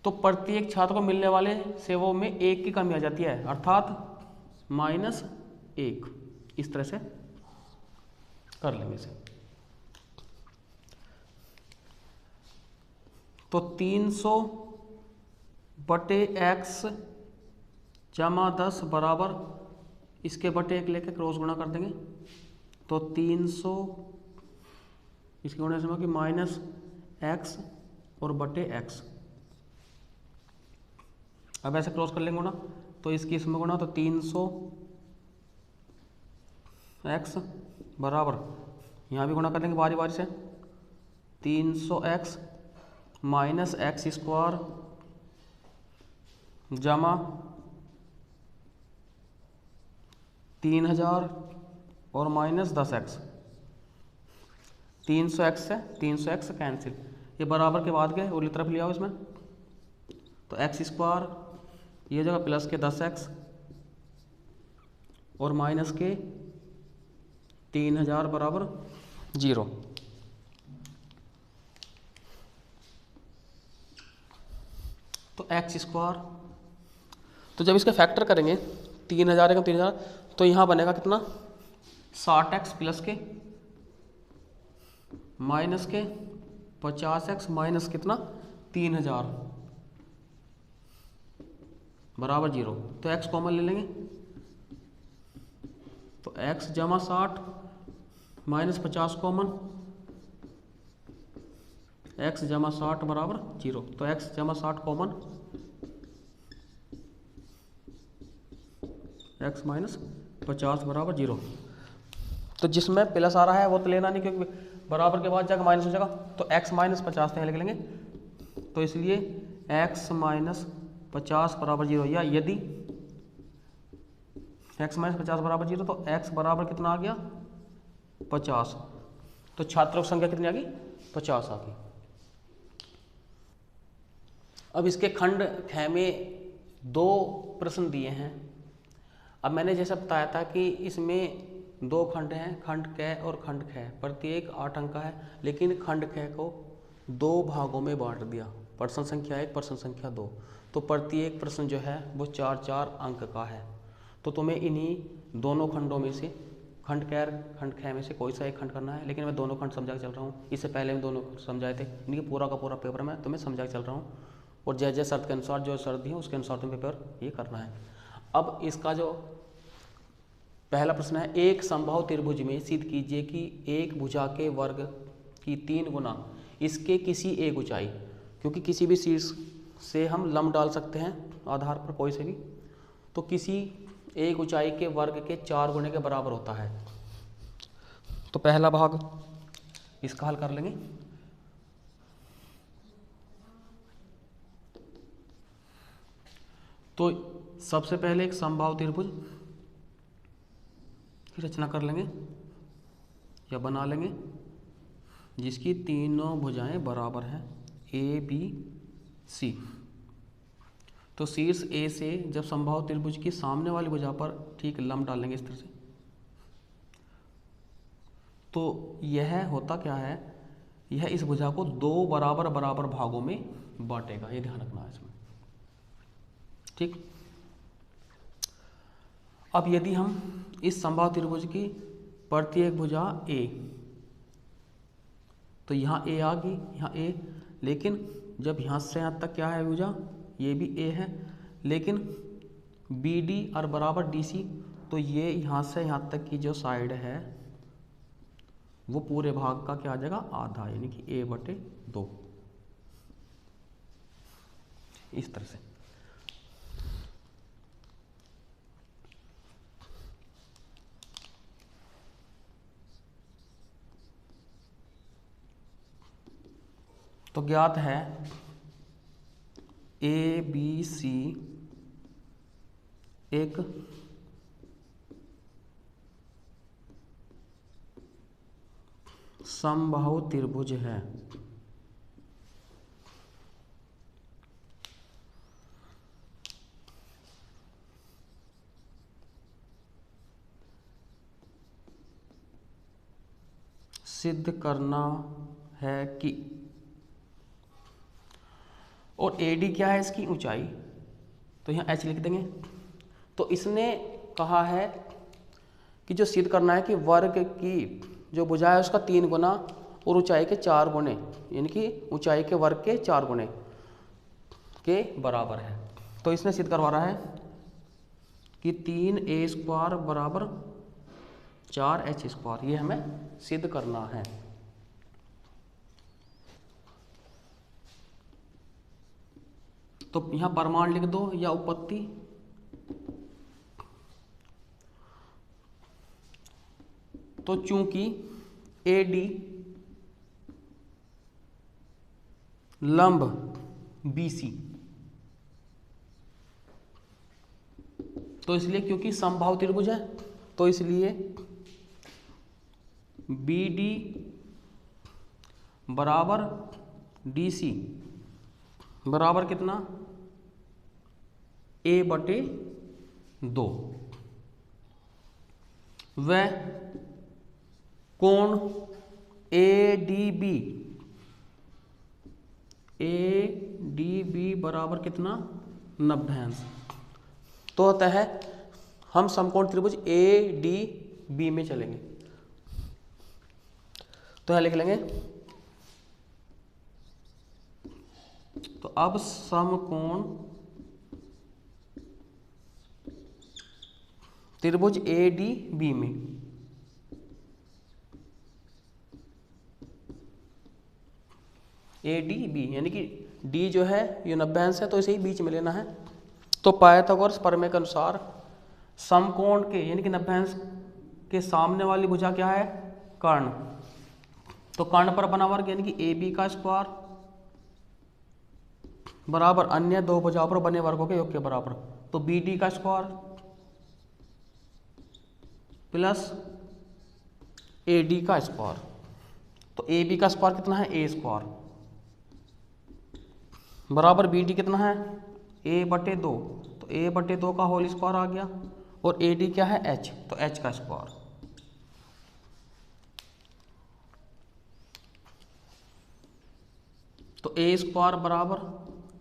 तो प्रत्येक छात्र को मिलने वाले सेवों में एक की कमी आ जाती है, अर्थात -1। इस तरह से कर लेंगे इसे। तो 300/x जमा 10 बराबर इसके बटे 1 लेके क्रॉस गुणा कर देंगे। तो 300 इसके गुणा से कि -x और बटे x। अब ऐसे क्रॉस कर लेंगे गुणा, तो इसकी इसमें गुणा, तो 300x बराबर यहाँ भी गुणा कर लेंगे बारी बारी से, 300x -x² जमा 3000 और -10x। 300x से 300x कैंसिल, ये बराबर के बाद गए उरली तरफ ले आओ इसमें। तो x², ये जगह प्लस के 10x और माइनस के 3000 बराबर 0। तो x², तो जब इसके फैक्टर करेंगे 3000 एकम 3000, तो यहाँ बनेगा कितना, 60x प्लस के माइनस के 50x माइनस कितना 3000 बराबर 0। तो x कॉमन ले लेंगे, तो x जमा 60 माइनस 50 कॉमन, x जमा 60 बराबर 0। तो x जमा 60 कॉमन, x माइनस 50 बराबर 0। तो जिसमें प्लस आ रहा है वो तो लेना नहीं, क्योंकि बराबर के बाद जाकर माइनस हो जाएगा। तो x माइनस 50 यहाँ लिख लेंगे, तो इसलिए x माइनस 50 बराबर 0, या यदि x माइनस 50 बराबर 0 तो x बराबर कितना आ गया 50। तो छात्रों की संख्या कितनी आ गई, 50 आ गई। अब इसके खंड ख में 2 प्रश्न दिए हैं। अब मैंने जैसा बताया था कि इसमें 2 खंड हैं, खंड क और खंड ख, प्रत्येक 8 अंक का है, लेकिन खंड ख को 2 भागों में बांट दिया, प्रश्न संख्या 1 प्रश्न संख्या 2। तो प्रत्येक प्रश्न जो है वो 4-4 अंक का है। तो तुम्हें इन्हीं दोनों खंडों में से खंड क खंड ख में से कोई सा एक खंड करना है, लेकिन मैं दोनों खंड समझा के चल रहा हूँ। इससे पहले मैं दोनों समझाए थे, इनकी पूरा का पूरा पेपर मैं तुम्हें समझा के चल रहा हूँ, और जैसे शर्त के अनुसार जो शर्त दी है उसके अनुसार तुम्हें पेपर ये करना है। अब इसका जो पहला प्रश्न है, एक समबाहु त्रिभुज में सिद्ध कीजिए कि एक भुजा के वर्ग की 3 गुना इसके किसी एक ऊंचाई, क्योंकि किसी भी शीर्ष से हम लंब डाल सकते हैं आधार पर कोई से भी, तो किसी एक ऊंचाई के वर्ग के 4 गुने के बराबर होता है। तो पहला भाग इसका हल कर लेंगे। तो सबसे पहले एक समबाहु त्रिभुज की रचना कर लेंगे या बना लेंगे, जिसकी तीनों भुजाएं बराबर हैं, ए बी सी। तो शीर्ष ए से जब समबाहु त्रिभुज की सामने वाली भुजा पर ठीक लंब डालेंगे इस तरह से, तो यह होता क्या है, यह इस भुजा को 2 बराबर बराबर भागों में बांटेगा, ये ध्यान रखना है इसमें, ठीक। अब यदि हम इस समबाहु त्रिभुज की प्रत्येक भुजा ए, तो यहाँ ए आ गई, यहाँ ए, लेकिन जब यहाँ से यहाँ तक क्या है भुजा, ये भी ए है, लेकिन बी डी और बराबर डी सी, तो ये यहाँ से यहाँ तक की जो साइड है वो पूरे भाग का क्या आ जाएगा, आधा, यानी कि a/2 इस तरह से। तो ज्ञात है ए बी सी एक समबाहु त्रिभुज है। सिद्ध करना है कि, और AD क्या है इसकी ऊंचाई, तो यहाँ h लिख देंगे। तो इसने कहा है कि जो सिद्ध करना है कि वर्ग की जो भुजा है उसका 3 गुना और ऊंचाई के 4 गुने, यानी कि ऊंचाई के वर्ग के 4 गुने के बराबर है। तो इसने सिद्ध करवा रहा है कि 3a² बराबर 4h², ये हमें सिद्ध करना है। तो यहाँ प्रमाण लिख दो या उपपत्ति। तो चूंकि AD लंब BC, तो इसलिए क्योंकि समबाहु त्रिभुज है तो इसलिए BD बराबर DC बराबर कितना, a/2। वह कोण ADB बराबर कितना, 90 अंश। तो होता है हम समकोण त्रिभुज ADB में चलेंगे। तो यहां लिख लेंगे, तो अब समकोण त्रिभुज ADB में ADB यानी कि D जो है ये 90 अंश है, तो इसे ही बीच में लेना है। तो पाइथागोरस प्रमेय के अनुसार समकोण के यानी कि 90 अंश के सामने वाली भुजा क्या है, कर्ण। तो कर्ण पर बना वर्ग यानी कि AB का स्क्वायर बराबर अन्य दो भुजाओं पर बने वर्गों के योग के बराबर। तो BD का स्क्वायर प्लस AD का स्क्वायर। तो AB का स्क्वायर कितना है, A² बराबर BD कितना है, a/2। तो a/2 का होल स्क्वायर आ गया और AD क्या है, h, तो h का स्क्वायर। तो a² बराबर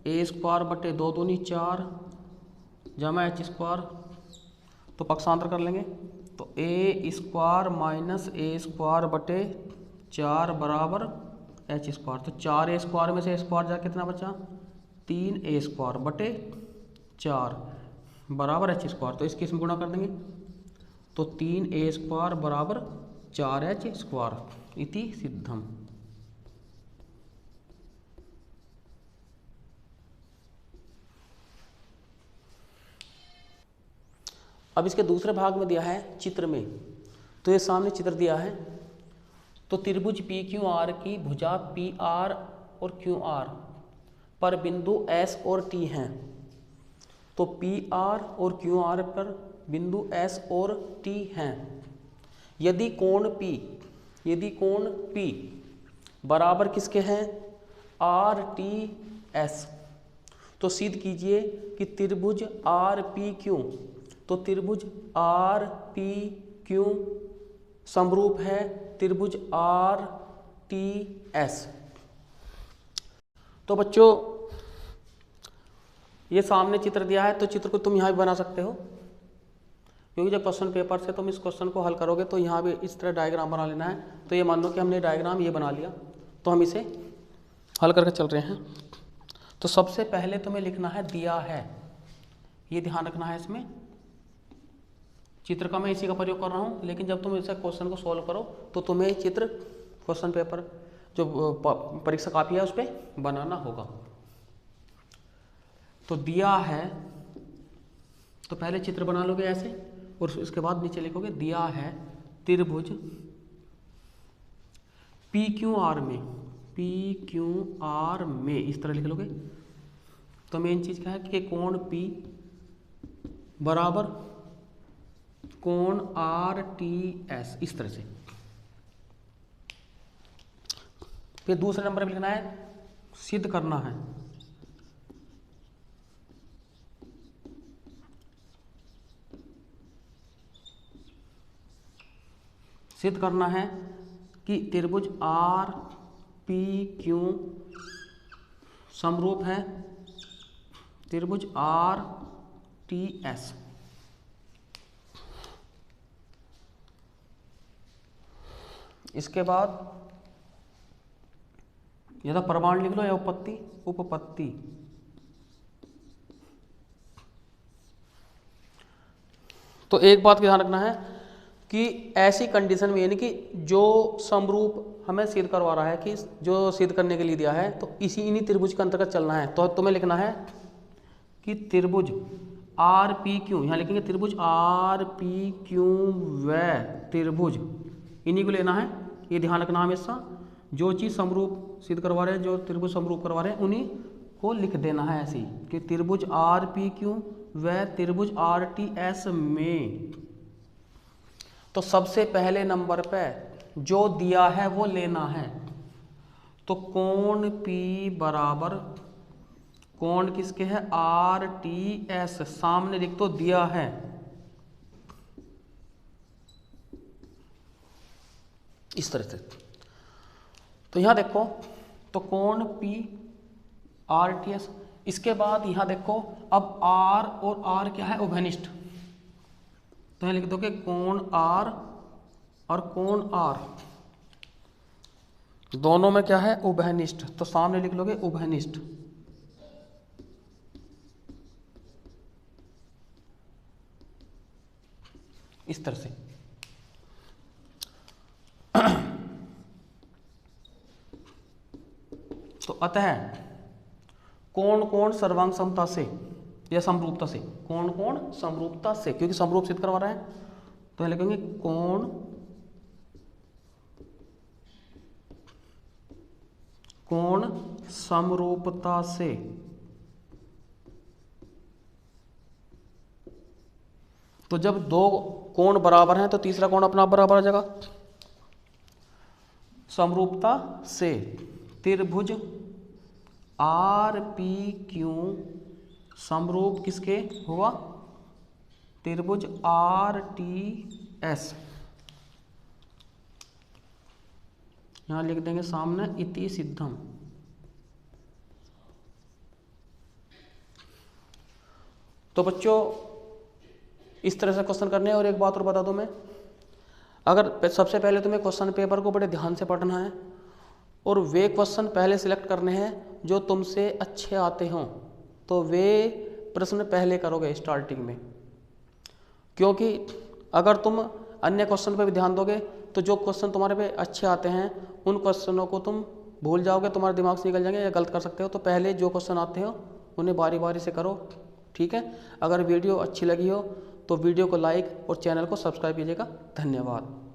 a²/2 दूनी 4 जमा h²। तो पक्षांतर कर लेंगे, तो a² माइनस a²/4 बराबर h²। तो 4a² में से a² जा कितना बचा, 3a²/4 बराबर h²। तो इसकी इसमें गुणा कर देंगे, तो 3a² बराबर 4h² इति सिद्धम। अब इसके दूसरे भाग में दिया है चित्र में, तो ये सामने चित्र दिया है। तो त्रिभुज PQR की भुजा PR और QR पर बिंदु S और T हैं। तो PR और QR पर बिंदु S और T हैं। यदि कोण P बराबर किसके हैं, RTS, तो सिद्ध कीजिए कि त्रिभुज RPQ, तो त्रिभुज RPQ समरूप है त्रिभुज RTS। तो बच्चों ये सामने चित्र दिया है, तो चित्र को तुम यहाँ भी बना सकते हो, क्योंकि जब क्वेश्चन पेपर से तुम इस क्वेश्चन को हल करोगे तो यहाँ भी इस तरह डायग्राम बना लेना है। तो ये मान लो कि हमने डायग्राम ये बना लिया, तो हम इसे हल करके चल रहे हैं। तो सबसे पहले तुम्हें लिखना है दिया है, ये ध्यान रखना है। इसमें चित्र का मैं इसी का प्रयोग कर रहा हूँ, लेकिन जब तुम इसे क्वेश्चन को सॉल्व करो तो तुम्हें चित्र क्वेश्चन पेपर जो परीक्षा कॉपी है उस पर बनाना होगा। तो दिया है, तो पहले चित्र बना लोगे ऐसे, और उसके बाद नीचे लिखोगे दिया है त्रिभुज PQR में इस तरह लिख लोगे। तो मेन चीज क्या है कि कोण P बराबर कोण RTS, इस तरह से। फिर दूसरे नंबर पे लिखना है सिद्ध करना है। सिद्ध करना है कि त्रिभुज आर पी क्यू समरूप है त्रिभुज आर टी एस। इसके बाद या तो प्रमाण लिख लो या उपपत्ति। उपपत्ति तो एक बात का ध्यान रखना है कि ऐसी कंडीशन में, यानी कि जो समरूप हमें सिद्ध करवा रहा है, कि जो सिद्ध करने के लिए दिया है, तो इन्हीं त्रिभुज के अंतर्गत चलना है। तो तुम्हें लिखना है कि त्रिभुज आर पी क्यू, यहाँ लिखेंगे त्रिभुज आर पी क्यू व त्रिभुज, इन्हीं को लेना है। ये ध्यान रखना हमेशा, जो चीज़ समरूप सिद्ध करवा रहे हैं, जो त्रिभुज समरूप करवा रहे हैं, उन्हीं को लिख देना है ऐसे ही कि त्रिभुज आर पी क्यू व त्रिभुज आर टी एस में। तो सबसे पहले नंबर पे जो दिया है वो लेना है। तो कोण P बराबर कोण किसके है, आर टी एस, सामने लिख तो दिया है, इस तरह से। तो यहां देखो, तो कोण P आर टी एस। इसके बाद यहां देखो, अब R और R क्या है, उभयनिष्ठ। तो यहां लिख दो कि कोण R और कोण R दोनों में क्या है, उभयनिष्ठ। तो सामने लिख लोगे उभयनिष्ठ। इस तरह से। तो अतः कोण कोण सर्वांग समता से या समरूपता से, कोण कोण समरूपता से, क्योंकि समरूप सिद्ध करवा रहा है, तो यहां लिखेंगे कोण कोण समरूपता से। तो जब दो कोण बराबर हैं तो तीसरा कोण अपना आप बराबर आ जाएगा। समरूपता से त्रिभुज आर पी क्यू समरूप किसके हुआ, त्रिभुज आर टी एस। यहां लिख देंगे सामने इति सिद्धम। तो बच्चों इस तरह से क्वेश्चन करने हैं। और एक बात और बता दूं मैं, अगर सबसे पहले तुम्हें क्वेश्चन पेपर को बड़े ध्यान से पढ़ना है और वे क्वेश्चन पहले सिलेक्ट करने हैं जो तुमसे अच्छे आते हों, तो वे प्रश्न पहले करोगे स्टार्टिंग में। क्योंकि अगर तुम अन्य क्वेश्चन पर भी ध्यान दोगे तो जो क्वेश्चन तुम्हारे पे अच्छे आते हैं उन क्वेश्चनों को तुम भूल जाओगे, तुम्हारे दिमाग से निकल जाएंगे या गलत कर सकते हो। तो पहले जो क्वेश्चन आते हो उन्हें बारी बारी से करो, ठीक है। अगर वीडियो अच्छी लगी हो तो वीडियो को लाइक और चैनल को सब्सक्राइब कीजिएगा। धन्यवाद।